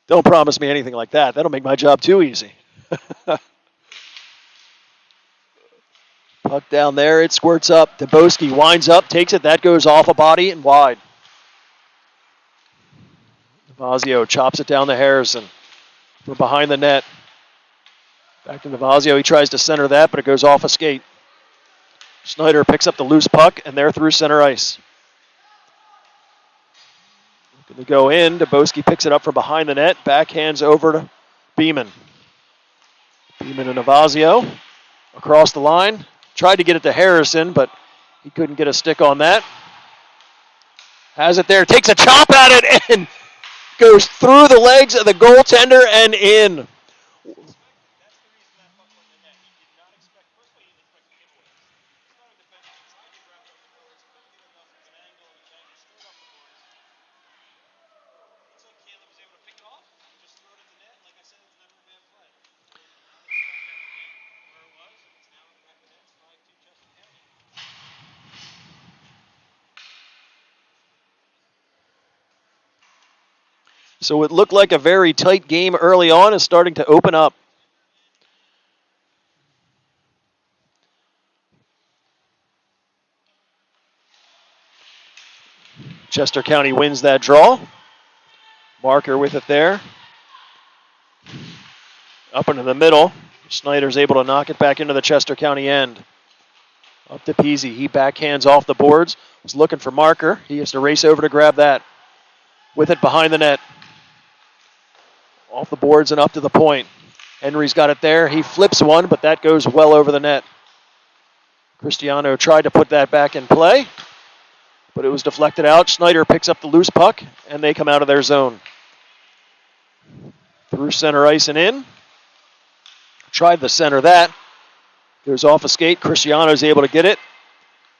Don't promise me anything like that. That'll make my job too easy. Puck down there. It squirts up. Dubowski winds up, takes it. That goes off a body and wide. Vazio chops it down to Harrison from behind the net. Back to Vazio. He tries to center that, but it goes off a skate. Snider picks up the loose puck, and they're through center ice. Looking to go in. Dubowski picks it up from behind the net. Backhands over to Beeman. Beeman and Vazio across the line. Tried to get it to Harrison, but he couldn't get a stick on that. Has it there. Takes a chop at it and goes through the legs of the goaltender and in. So it looked like a very tight game early on is starting to open up. Chester County wins that draw. Marker with it there. Up into the middle. Snider's able to knock it back into the Chester County end. Up to Peasy. He backhands off the boards. Was looking for Marker. He has to race over to grab that. With it behind the net. Off the boards and up to the point. Henry's got it there. He flips one, but that goes well over the net. Cristiano tried to put that back in play, but it was deflected out. Snider picks up the loose puck, and they come out of their zone. Through center ice and in. Tried the center that. Goes off a skate. Cristiano's able to get it,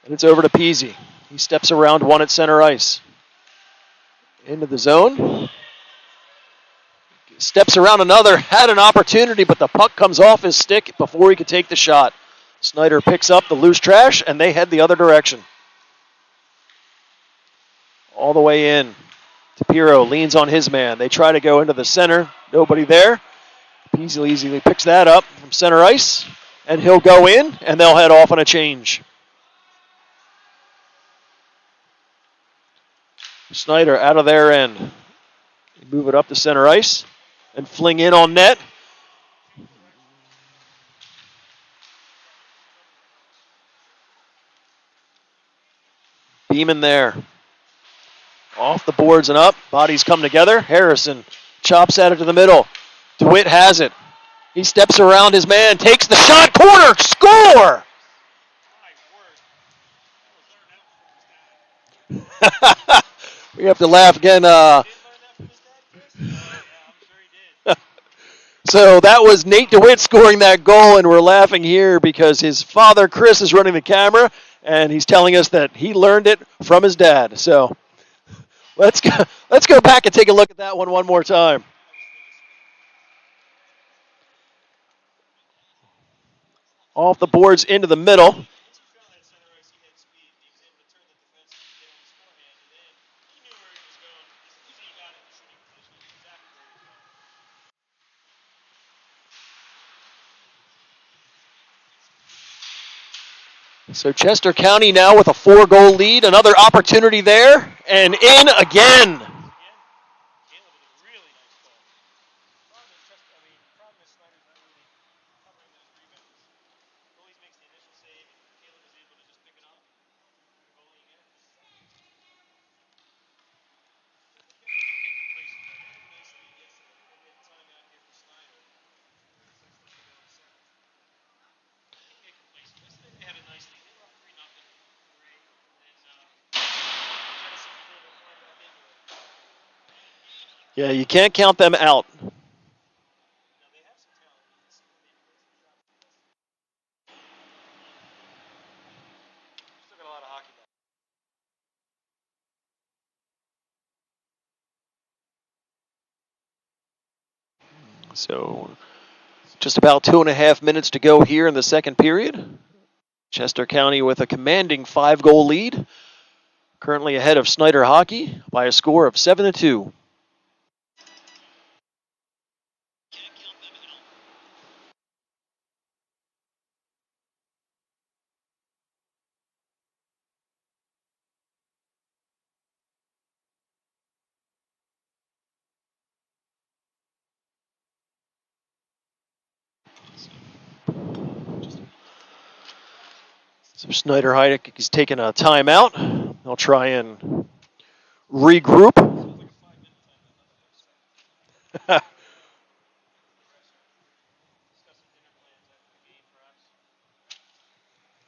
and it's over to Peasy. He steps around one at center ice. Into the zone. Steps around another, had an opportunity, but the puck comes off his stick before he could take the shot. Snider picks up the loose trash, and they head the other direction. All the way in. Tapiro leans on his man. They try to go into the center. Nobody there. Peasy easily picks that up from center ice, and he'll go in, and they'll head off on a change. Snider out of their end. They move it up to center ice and fling in on net. Beeman there. Off the boards and up. Bodies come together. Harrison chops at it to the middle. DeWitt has it. He steps around his man, takes the shot, corner, score! We have to laugh again. So that was Nate DeWitt scoring that goal, and we're laughing here because his father, Chris, is running the camera, and he's telling us that he learned it from his dad. So let's go back and take a look at that one more time. Off the boards into the middle. So Chester County now with a 4-goal lead. Another opportunity there, and in again. Yeah, you can't count them out. So just about 2.5 minutes to go here in the second period. Chester County with a commanding 5-goal lead. Currently ahead of Snider Hockey by a score of 7-2. So Snider Heideck is taking a timeout. They'll try and regroup. If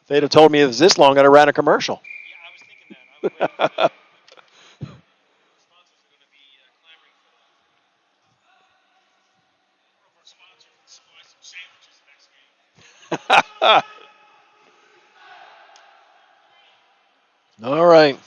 they'd have told me it was this long, I'd have ran a commercial. Yeah, I was thinking that. I was waiting for that. Sponsors are going to be clamoring for that. Or for sponsors and buy some sandwiches next game. All right.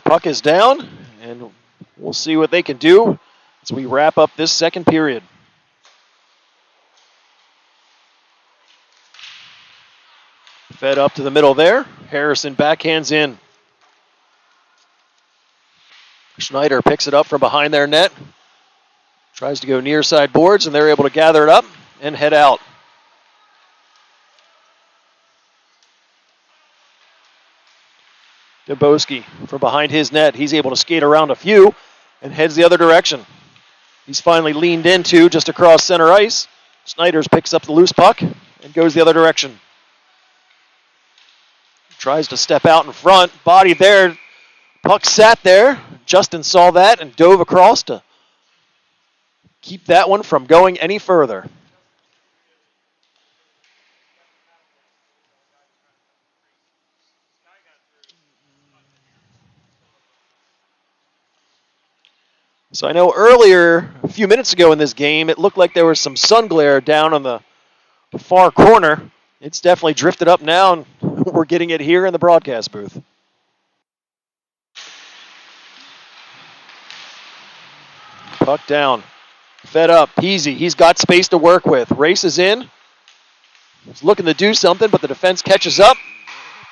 Puck is down, and we'll see what they can do as we wrap up this second period. Fed up to the middle there. Harrison backhands in. Snider picks it up from behind their net. Tries to go near side boards, and they're able to gather it up and head out. Dubowski from behind his net. He's able to skate around a few and heads the other direction. He's finally leaned into just across center ice. Snider picks up the loose puck and goes the other direction. Tries to step out in front. Body there. Puck sat there. Justin saw that and dove across to keep that one from going any further. So I know earlier, a few minutes ago in this game, it looked like there was some sun glare down on the far corner. It's definitely drifted up now, and we're getting it here in the broadcast booth. Puck down. Fed up. Peasy. He's got space to work with. Races in. He's looking to do something, but the defense catches up.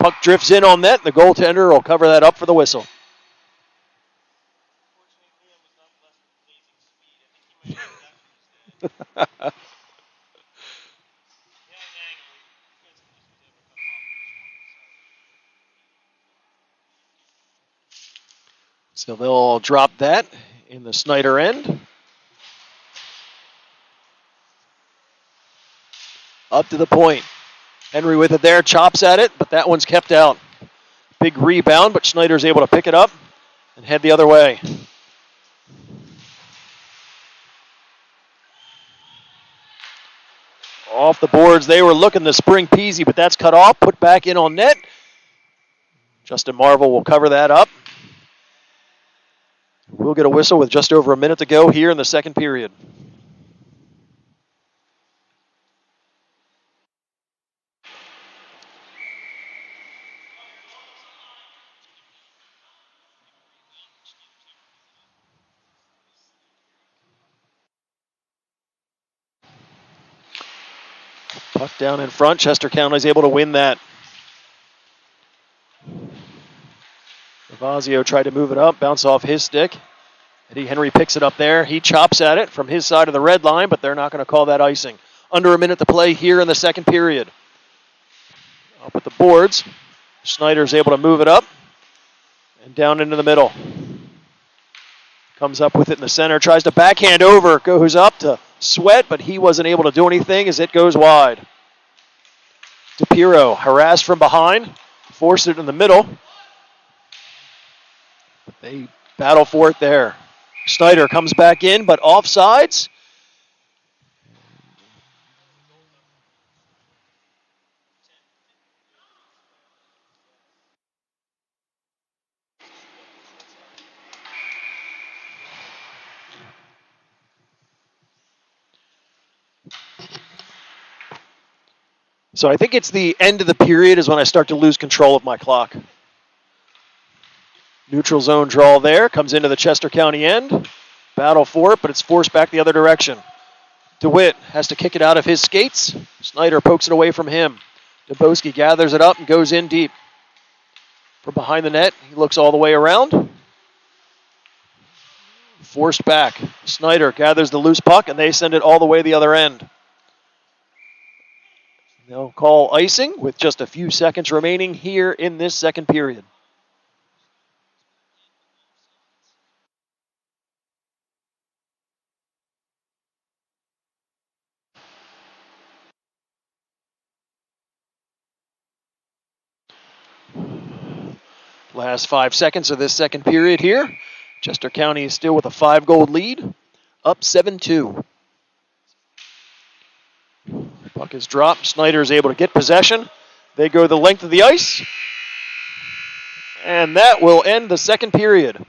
Puck drifts in on net. The goaltender will cover that up for the whistle. So they'll drop that in the Snider end. Up to the point. Henry with it there, chops at it, but that one's kept out. Big rebound, but Schneider's able to pick it up and head the other way. Off the boards, they were looking to spring Peasy, but that's cut off, put back in on net. Justin Marvel will cover that up. We'll get a whistle with just over a minute to go here in the second period. Puck down in front. Chester County's able to win that. Ravazio tried to move it up, bounce off his stick. Eddie Henry picks it up there. He chops at it from his side of the red line, but they're not going to call that icing. Under a minute to play here in the second period. Up at the boards. Snyder's able to move it up and down into the middle. Comes up with it in the center, tries to backhand over, goes up to Sweat, but he wasn't able to do anything as it goes wide. DePiro harassed from behind, forced it in the middle. They battle for it there. Snyder comes back in, but offsides. So I think it's the end of the period is when I start to lose control of my clock. Neutral zone draw there, comes into the Chester County end. Battle for it, but it's forced back the other direction. DeWitt has to kick it out of his skates. Snyder pokes it away from him. Dubowski gathers it up and goes in deep. From behind the net, he looks all the way around. Forced back. Snyder gathers the loose puck, and they send it all the way the other end. They'll call icing with just a few seconds remaining here in this second period. Last 5 seconds of this second period here. Chester County is still with a 5-goal lead, up 7-2. Puck is dropped. Snyder is able to get possession. They go the length of the ice. And that will end the second period.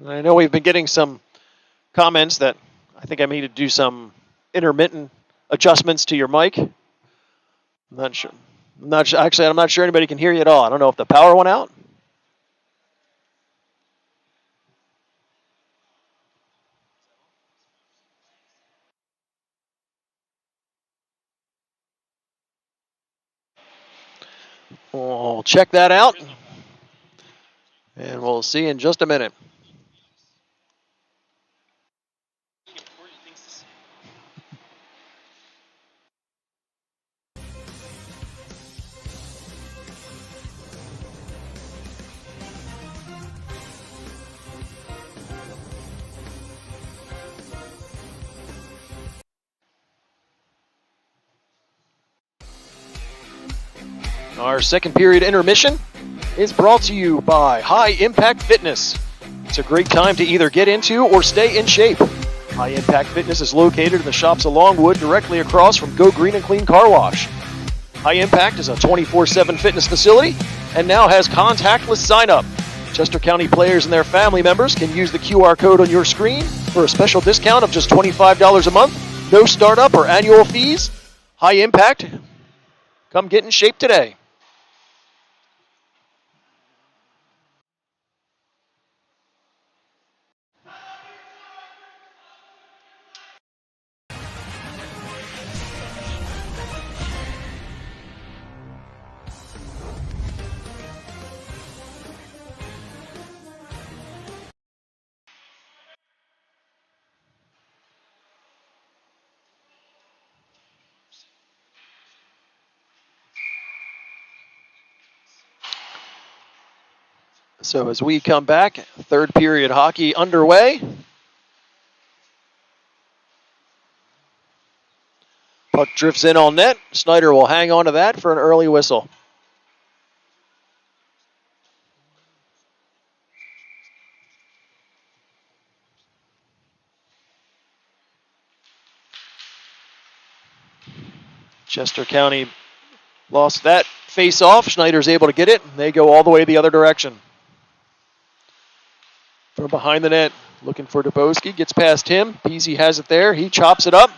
I know we've been getting some comments that I think I need to do some intermittent adjustments to your mic. I'm not sure. Actually, I'm not sure anybody can hear you at all. I don't know if the power went out. We'll check that out. And we'll see in just a minute. Our second period intermission is brought to you by High Impact Fitness. It's a great time to either get into or stay in shape. High Impact Fitness is located in the shops of Longwood, directly across from Go Green and Clean Car Wash. High Impact is a 24/7 fitness facility and now has contactless sign-up. Chester County players and their family members can use the QR code on your screen for a special discount of just $25 a month, no startup or annual fees. High Impact, come get in shape today. So as we come back, third period hockey underway. Puck drifts in on net. Snider will hang on to that for an early whistle. Chester County lost that face-off. Schneider's able to get it. They go all the way the other direction. From behind the net, looking for Dubowski. Gets past him. Peasy has it there. He chops it up.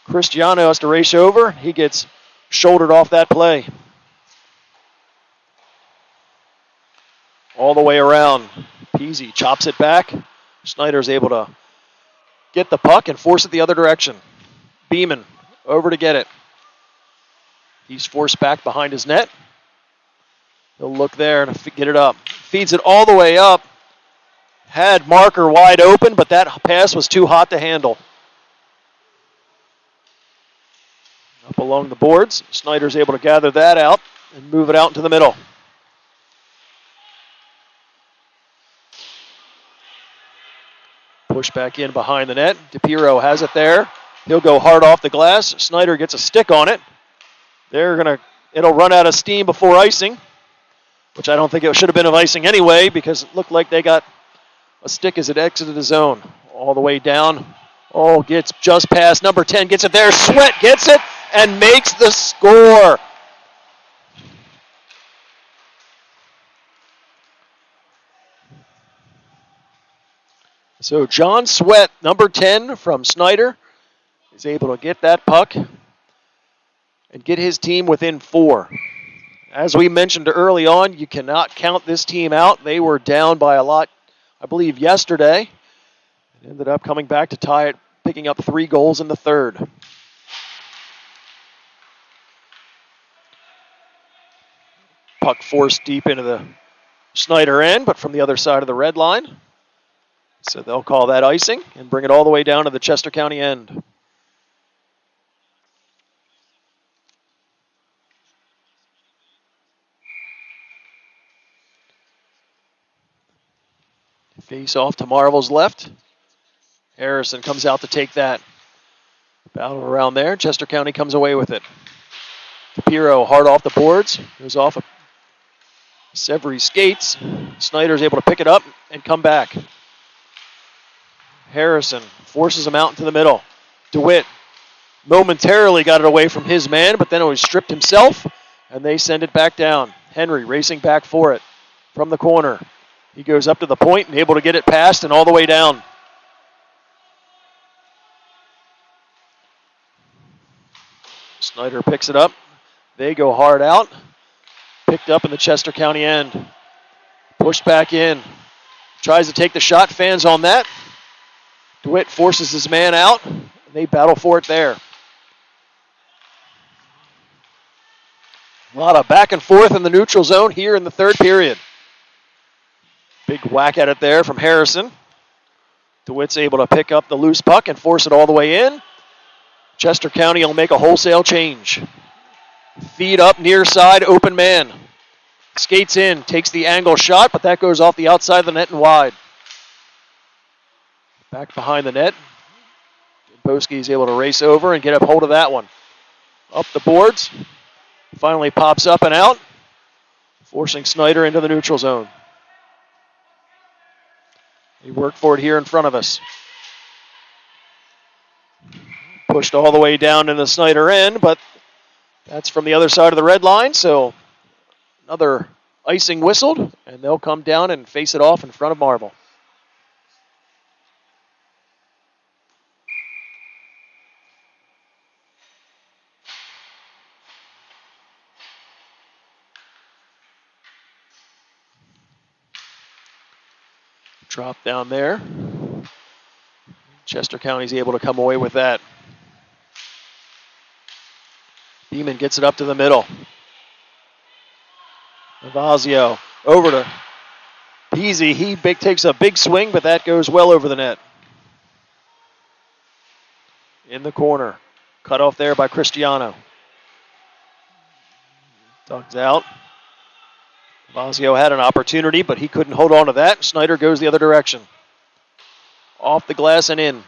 Cristiano has to race over. He gets shouldered off that play. All the way around. Peasy chops it back. Schneider's able to get the puck and force it the other direction. Beeman over to get it. He's forced back behind his net. He'll look there and get it up. Feeds it all the way up. Had Marker wide open, but that pass was too hot to handle. Up along the boards. Snyder's able to gather that out and move it out into the middle. Push back in behind the net. DePiro has it there. He'll go hard off the glass. Snyder gets a stick on it. It'll run out of steam before icing, which I don't think it should have been of icing anyway, because it looked like they got a stick as it exited the zone. All the way down. Oh, gets just past number 10. Gets it there. Sweat gets it and makes the score. So John Sweat, number 10 from Snider, is able to get that puck and get his team within 4. As we mentioned early on, you cannot count this team out. They were down by a lot, I believe, yesterday. It ended up coming back to tie it, picking up 3 goals in the third. Puck forced deep into the Snider end, but from the other side of the red line. So they'll call that icing and bring it all the way down to the Chester County end. Face off to Marvel's left. Harrison comes out to take that. Battle around there. Chester County comes away with it. DePiro hard off the boards. Goes off of Severy's skates. Snyder's able to pick it up and come back. Harrison forces him out into the middle. DeWitt momentarily got it away from his man, but then it was stripped himself, and they send it back down. Henry racing back for it from the corner. He goes up to the point and able to get it past and all the way down. Snider picks it up. They go hard out. Picked up in the Chester County end. Pushed back in. Tries to take the shot. Fans on that. DeWitt forces his man out. And they battle for it there. A lot of back and forth in the neutral zone here in the third period. Big whack at it there from Harrison. DeWitt's able to pick up the loose puck and force it all the way in. Chester County will make a wholesale change. Feed up near side, open man. Skates in, takes the angle shot, but that goes off the outside of the net and wide. Back behind the net. Boski's able to race over and get a hold of that one. Up the boards. Finally pops up and out, forcing Snider into the neutral zone. He worked for it here in front of us. Pushed all the way down in the Snider end, but that's from the other side of the red line, so another icing whistled, and they'll come down and face it off in front of Marble. Drop down there. Chester County's able to come away with that. Beeman gets it up to the middle. Navazio over to Peasy. He takes a big swing, but that goes well over the net. In the corner. Cut off there by Cristiano. Tugs out. Navazio had an opportunity, but he couldn't hold on to that. Snider goes the other direction. Off the glass and in.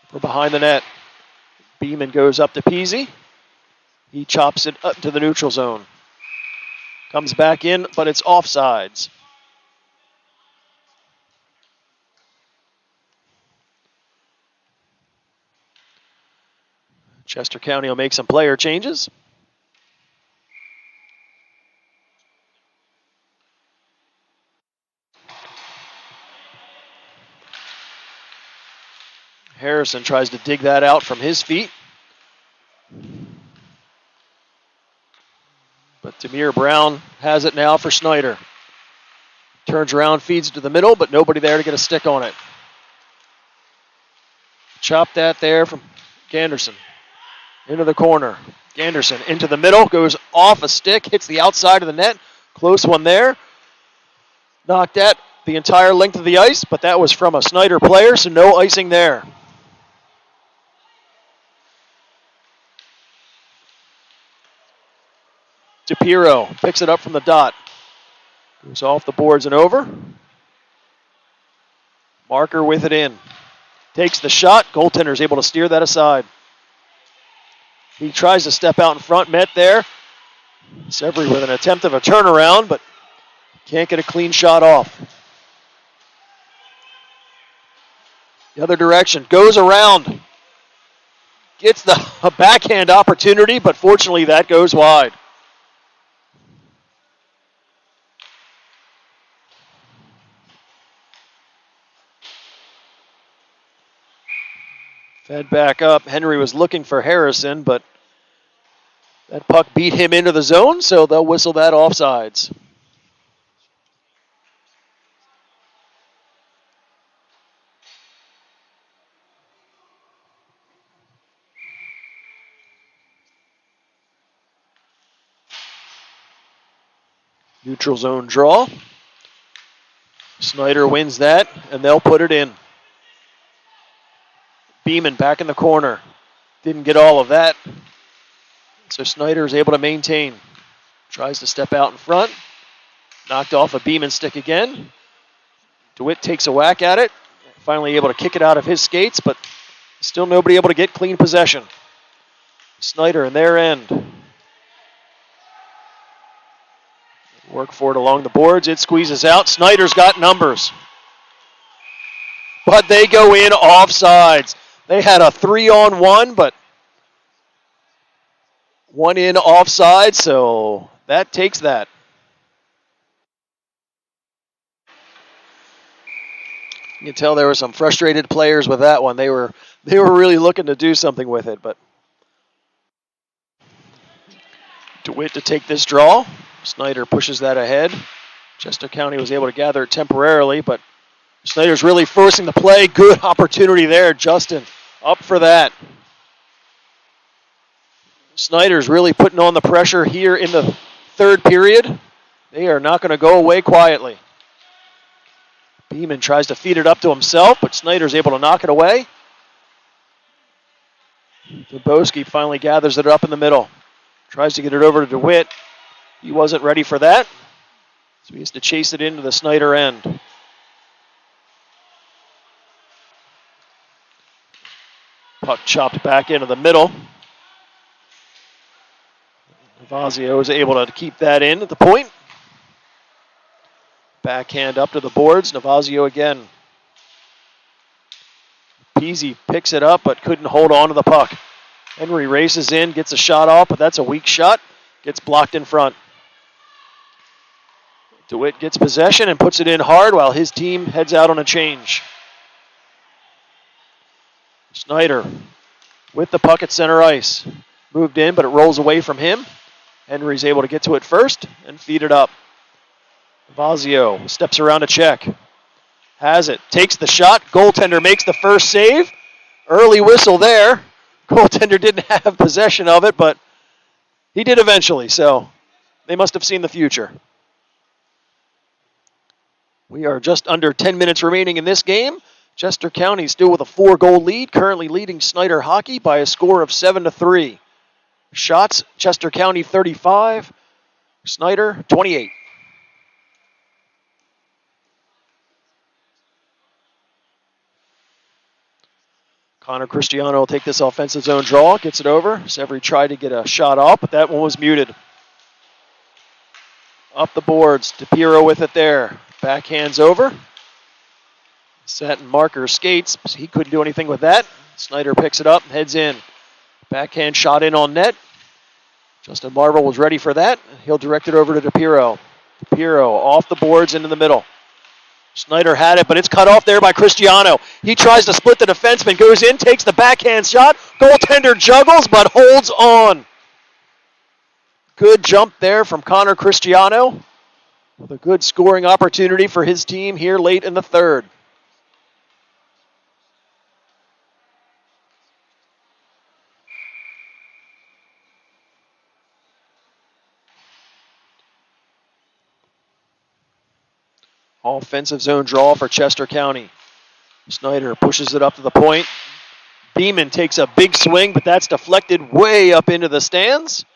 For behind the net. Beeman goes up to Peasy. He chops it up to the neutral zone. Comes back in, but it's offsides. Chester County will make some player changes. Harrison tries to dig that out from his feet. But Demir Brown has it now for Snider. Turns around, feeds to the middle, but nobody there to get a stick on it. Chop that there from Ganderson. Into the corner. Ganderson into the middle, goes off a stick, hits the outside of the net. Close one there. Knocked at the entire length of the ice, but that was from a Snider player, so no icing there. DePiro picks it up from the dot. Goes off the boards and over. Marker with it in. Takes the shot. Goaltender's able to steer that aside. He tries to step out in front. Met there. Severy with an attempt of a turnaround, but can't get a clean shot off. The other direction. Goes around. Gets a backhand opportunity, but fortunately that goes wide. Fed back up. Henry was looking for Harrison, but that puck beat him into the zone, so they'll whistle that offsides. Neutral zone draw. Snider wins that, and they'll put it in. Beeman back in the corner. Didn't get all of that. So Snider is able to maintain. Tries to step out in front. Knocked off a Beeman stick again. DeWitt takes a whack at it. Finally able to kick it out of his skates, but still nobody able to get clean possession. Snider in their end. Work for it along the boards. It squeezes out. Snider's got numbers. But they go in offsides. They had a 3-on-1, but one in offside, so that takes that. You can tell there were some frustrated players with that one. They were really looking to do something with it, but DeWitt to take this draw. Snider pushes that ahead. Chester County was able to gather it temporarily, but Snider's really forcing the play. Good opportunity there. Justin up for that. Snider's really putting on the pressure here in the third period. They are not going to go away quietly. Beeman tries to feed it up to himself, but Snider's able to knock it away. Dubowski finally gathers it up in the middle. Tries to get it over to DeWitt. He wasn't ready for that, so he has to chase it into the Snider end. Puck chopped back into the middle. Navazio is able to keep that in at the point. Backhand up to the boards. Navazio again. Peasy picks it up but couldn't hold on to the puck. Henry races in, gets a shot off, but that's a weak shot. Gets blocked in front. DeWitt gets possession and puts it in hard while his team heads out on a change. Snider with the puck at center ice. Moved in, but it rolls away from him. Henry's able to get to it first and feed it up. Navazio steps around to check. Has it, takes the shot. Goaltender makes the first save. Early whistle there. Goaltender didn't have possession of it, but he did eventually, so they must have seen the future. We are just under 10 minutes remaining in this game. Chester County still with a 4-goal lead, currently leading Snider hockey by a score of 7-3. Shots, Chester County 35, Snider 28. Connor Cristiano will take this offensive zone draw, gets it over. Severy tried to get a shot off, but that one was muted. Up the boards, DePiro with it there. Backhands over. Set and marker skates. He couldn't do anything with that. Snider picks it up and heads in. Backhand shot in on net. Justin Marvel was ready for that. He'll direct it over to DePiro. DePiro off the boards into the middle. Snider had it, but it's cut off there by Cristiano. He tries to split the defenseman, goes in, takes the backhand shot. Goaltender juggles, but holds on. Good jump there from Connor Cristiano, with a good scoring opportunity for his team here late in the third. Offensive zone draw for Chester County. Snider pushes it up to the point. Beeman takes a big swing, but that's deflected way up into the stands.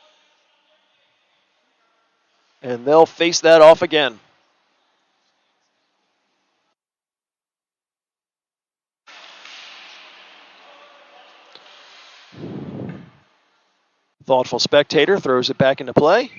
And they'll face that off again. Thoughtful spectator throws it back into play.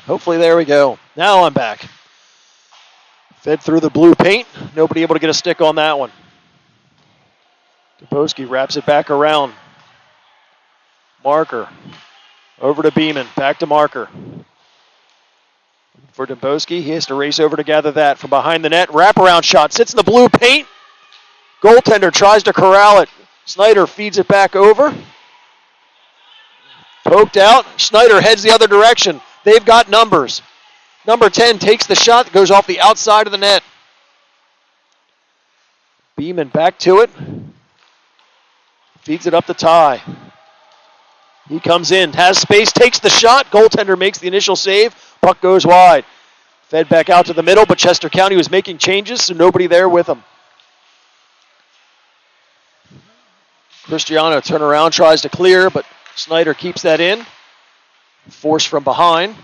Hopefully, there we go. Now I'm back. Fed through the blue paint. Nobody able to get a stick on that one. Dubowski wraps it back around. Marker. Over to Beeman. Back to Marker. For Dubowski, he has to race over to gather that from behind the net. Wraparound shot. Sits in the blue paint. Goaltender tries to corral it. Snider feeds it back over. Poked out. Snider heads the other direction. They've got numbers. Number 10 takes the shot that goes off the outside of the net. Beeman back to it. Feeds it up to Ty. He comes in, has space, takes the shot. Goaltender makes the initial save. Puck goes wide. Fed back out to the middle, but Chester County was making changes, so nobody there with him. Cristiano turnaround, tries to clear, but Snider keeps that in. Force from behind.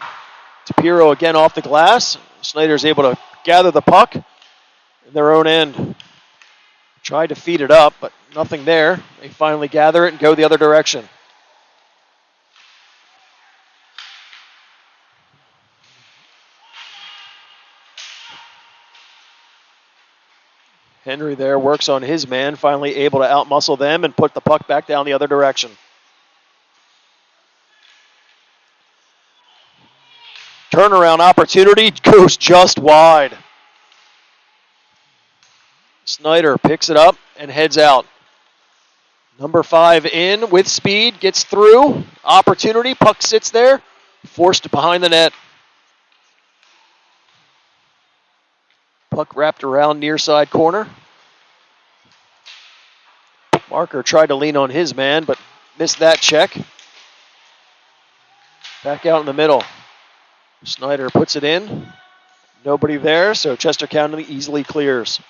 Tapiro again off the glass. Snider's able to gather the puck in their own end. Tried to feed it up, but nothing there. They finally gather it and go the other direction. Henry there works on his man, finally able to outmuscle them and put the puck back down the other direction. Turnaround opportunity goes just wide. Snider picks it up and heads out. Number 5 in with speed, gets through. Opportunity, puck sits there, forced behind the net. Puck wrapped around near side corner. Marker tried to lean on his man, but missed that check. Back out in the middle. Snider puts it in. Nobody there, so Chester County easily clears.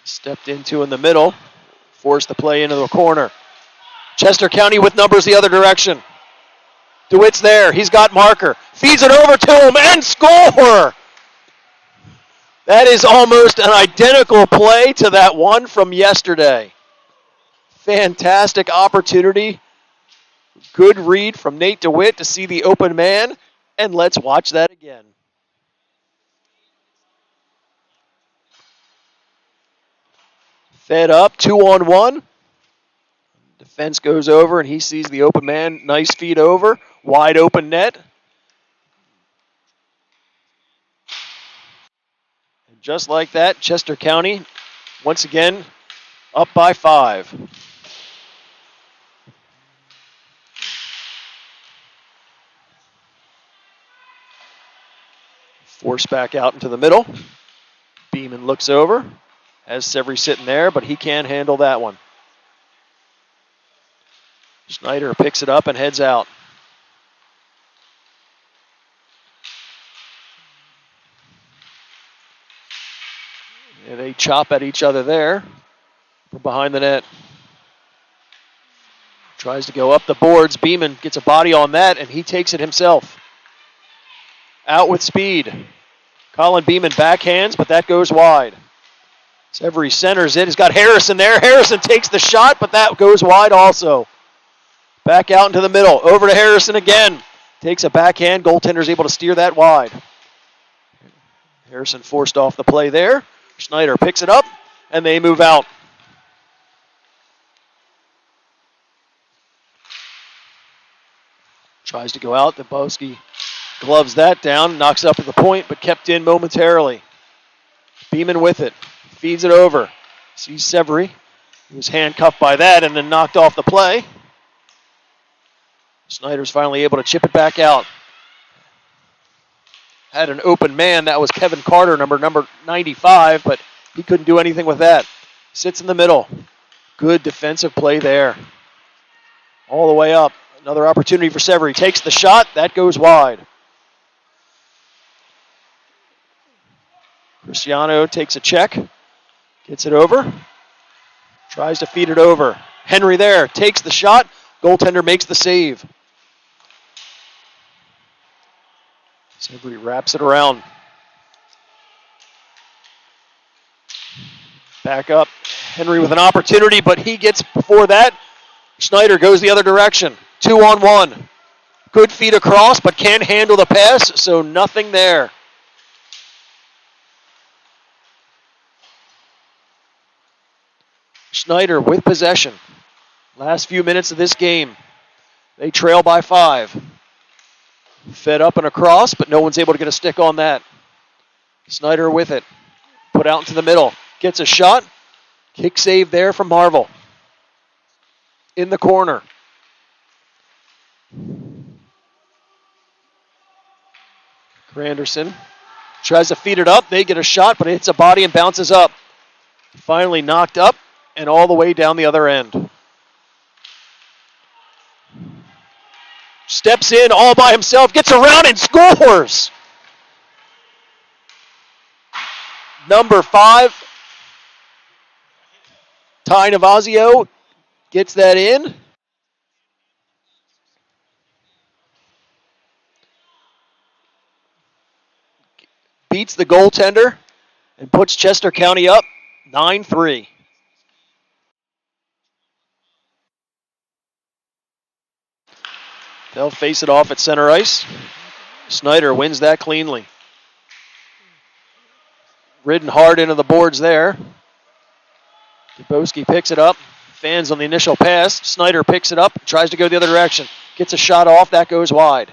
Stepped into in the middle. Forced the play into the corner. Chester County with numbers the other direction. DeWitt's there. He's got Marker. Feeds it over to him and score! That is almost an identical play to that one from yesterday. Fantastic opportunity. Good read from Nate DeWitt to see the open man. And let's watch that again. Fed up, 2-on-1. Defense goes over and he sees the open man. Nice feed over. Wide open net. And just like that, Chester County, once again, up by 5. Force back out into the middle. Beeman looks over. Has Severy sitting there, but he can't handle that one. Snider picks it up and heads out. And they chop at each other there from behind the net. Tries to go up the boards. Beeman gets a body on that, and he takes it himself. Out with speed. Colin Beeman backhands, but that goes wide. Severy centers it. He's got Harrison there. Harrison takes the shot, but that goes wide also. Back out into the middle. Over to Harrison again. Takes a backhand. Goaltender's able to steer that wide. Harrison forced off the play there. Snider picks it up, and they move out. Tries to go out. Dabowski gloves that down. Knocks up at the point, but kept in momentarily. Beeman with it. Feeds it over. Sees Severy. He was handcuffed by that and then knocked off the play. Snider's finally able to chip it back out. Had an open man. That was Kevin Carter, number 95, but he couldn't do anything with that. Sits in the middle. Good defensive play there. All the way up. Another opportunity for Severy. Takes the shot. That goes wide. Cristiano takes a check. Gets it over. Tries to feed it over. Henry there. Takes the shot. Goaltender makes the save. Severy wraps it around. Back up. Henry with an opportunity, but he gets before that. Snider goes the other direction. 2-on-1. Good feed across, but can't handle the pass, so nothing there. Snider with possession. Last few minutes of this game. They trail by 5. Fed up and across, but no one's able to get a stick on that. Snider with it. Put out into the middle. Gets a shot. Kick save there from Marvel. In the corner. Granderson Tries to feed it up. They get a shot, but it hits a body and bounces up. Finally knocked up and all the way down the other end. Steps in all by himself, gets around and scores. Number 5, Ty Navazio gets that in. Beats the goaltender and puts Chester County up 9-3. They'll face it off at center ice. Snider wins that cleanly. Ridden hard into the boards there. Dubowski picks it up. Fans on the initial pass. Snider picks it up, tries to go the other direction. Gets a shot off, that goes wide.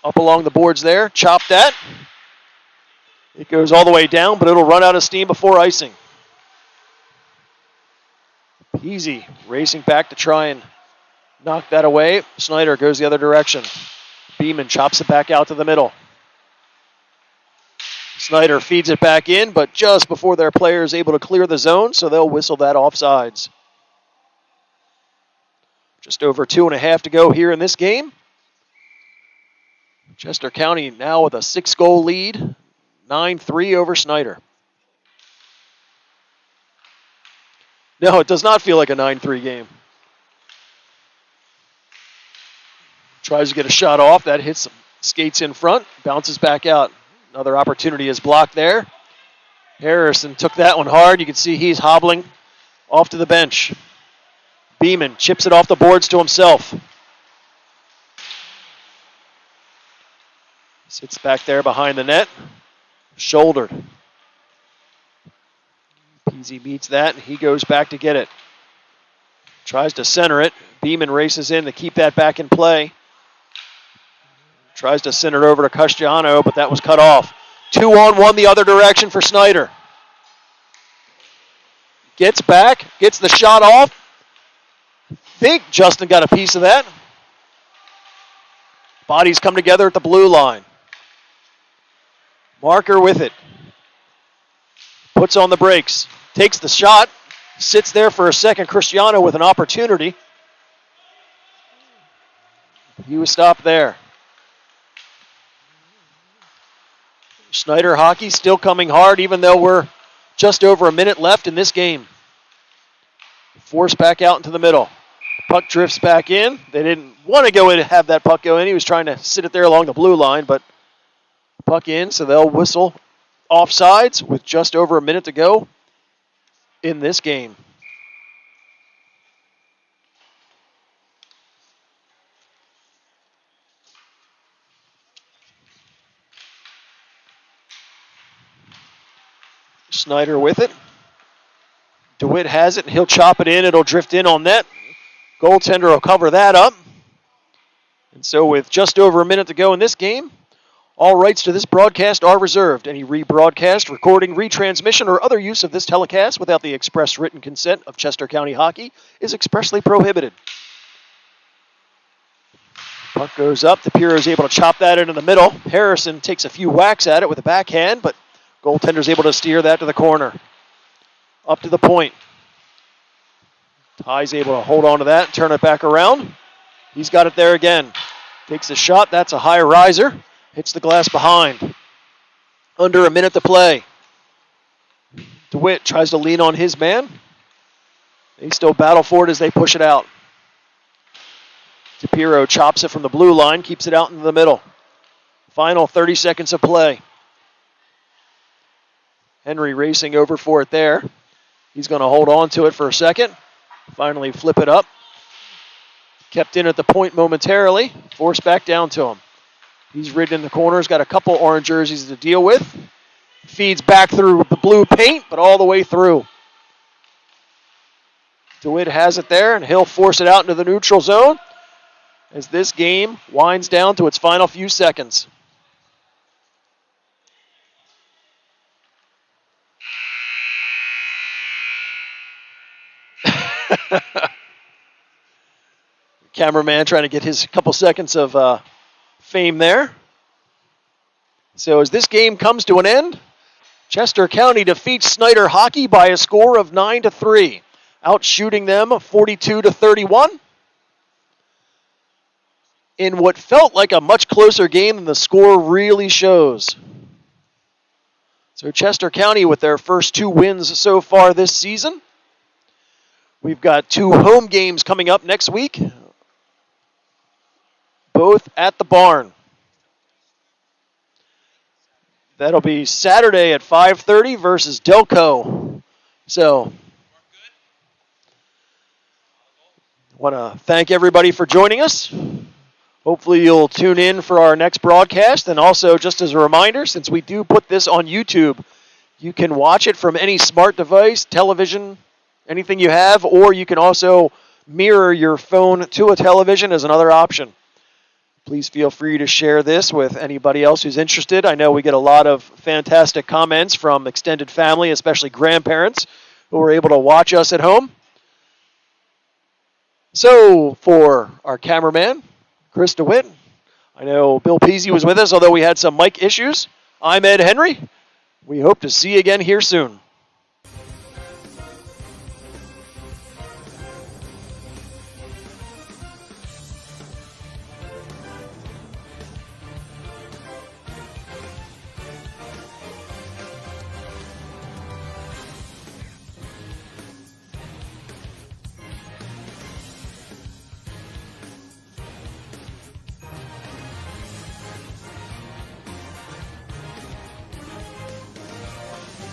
Up along the boards there, chop that. It goes all the way down, but it'll run out of steam before icing. Peasy racing back to try and knock that away. Snider goes the other direction. Beeman chops it back out to the middle. Snider feeds it back in, but just before their player is able to clear the zone, so they'll whistle that offsides. Just over 2.5 to go here in this game. Chester County now with a 6-goal lead, 9-3 over Snider. No, it does not feel like a 9-3 game. Tries to get a shot off, that hits skates in front, bounces back out. Another opportunity is blocked there. Harrison took that one hard. You can see he's hobbling off to the bench. Beeman chips it off the boards to himself. Sits back there behind the net. Shouldered. Peasy beats that, and he goes back to get it. Tries to center it. Beeman races in to keep that back in play. Tries to send it over to Castellano, but that was cut off. 2-on-1 the other direction for Snider. Gets back, gets the shot off. Think Justin got a piece of that. Bodies come together at the blue line. Marker with it. Puts on the brakes. Takes the shot. Sits there for a second. Cristiano with an opportunity. He was stopped there. Snider hockey still coming hard, even though we're just over a minute left in this game. Forced back out into the middle. Puck drifts back in. They didn't want to go in and have that puck go in. He was trying to sit it there along the blue line, but puck in, so they'll whistle offsides with just over a minute to go in this game. Snider with it. DeWitt has it, and he'll chop it in. It'll drift in on net. Goaltender will cover that up. And so with just over a minute to go in this game, all rights to this broadcast are reserved. Any rebroadcast, recording, retransmission, or other use of this telecast without the express written consent of Chester County Hockey is expressly prohibited. Puck goes up. The Piro is able to chop that into the middle. Harrison takes a few whacks at it with a backhand, but goaltender's able to steer that to the corner. Up to the point. Ty's able to hold on to that, turn it back around. He's got it there again. Takes a shot. That's a high riser. Hits the glass behind. Under a minute to play. DeWitt tries to lean on his man. They still battle for it as they push it out. DePiro chops it from the blue line, keeps it out into the middle. Final 30 seconds of play. Henry racing over for it there. He's going to hold on to it for a second. Finally flip it up. Kept in at the point momentarily. Forced back down to him. He's ridden in the corners. Got a couple orange jerseys to deal with. Feeds back through the blue paint, but all the way through. DeWitt has it there, and he'll force it out into the neutral zone as this game winds down to its final few seconds. Cameraman trying to get his couple seconds of fame there. So as this game comes to an end, Chester County defeats Snider Hockey by a score of 9-3, outshooting them 42-31. In what felt like a much closer game than the score really shows. So Chester County with their first 2 wins so far this season. We've got 2 home games coming up next week, both at the barn. That'll be Saturday at 5:30 versus Delco. So, want to thank everybody for joining us. Hopefully you'll tune in for our next broadcast. And also, just as a reminder, since we do put this on YouTube, you can watch it from any smart device, television, anything you have, or you can also mirror your phone to a television as another option. Please feel free to share this with anybody else who's interested. I know we get a lot of fantastic comments from extended family, especially grandparents, who are able to watch us at home. So, for our cameraman, Chris DeWitt, I know Bill Peasy was with us, although we had some mic issues. I'm Ed Henry. We hope to see you again here soon.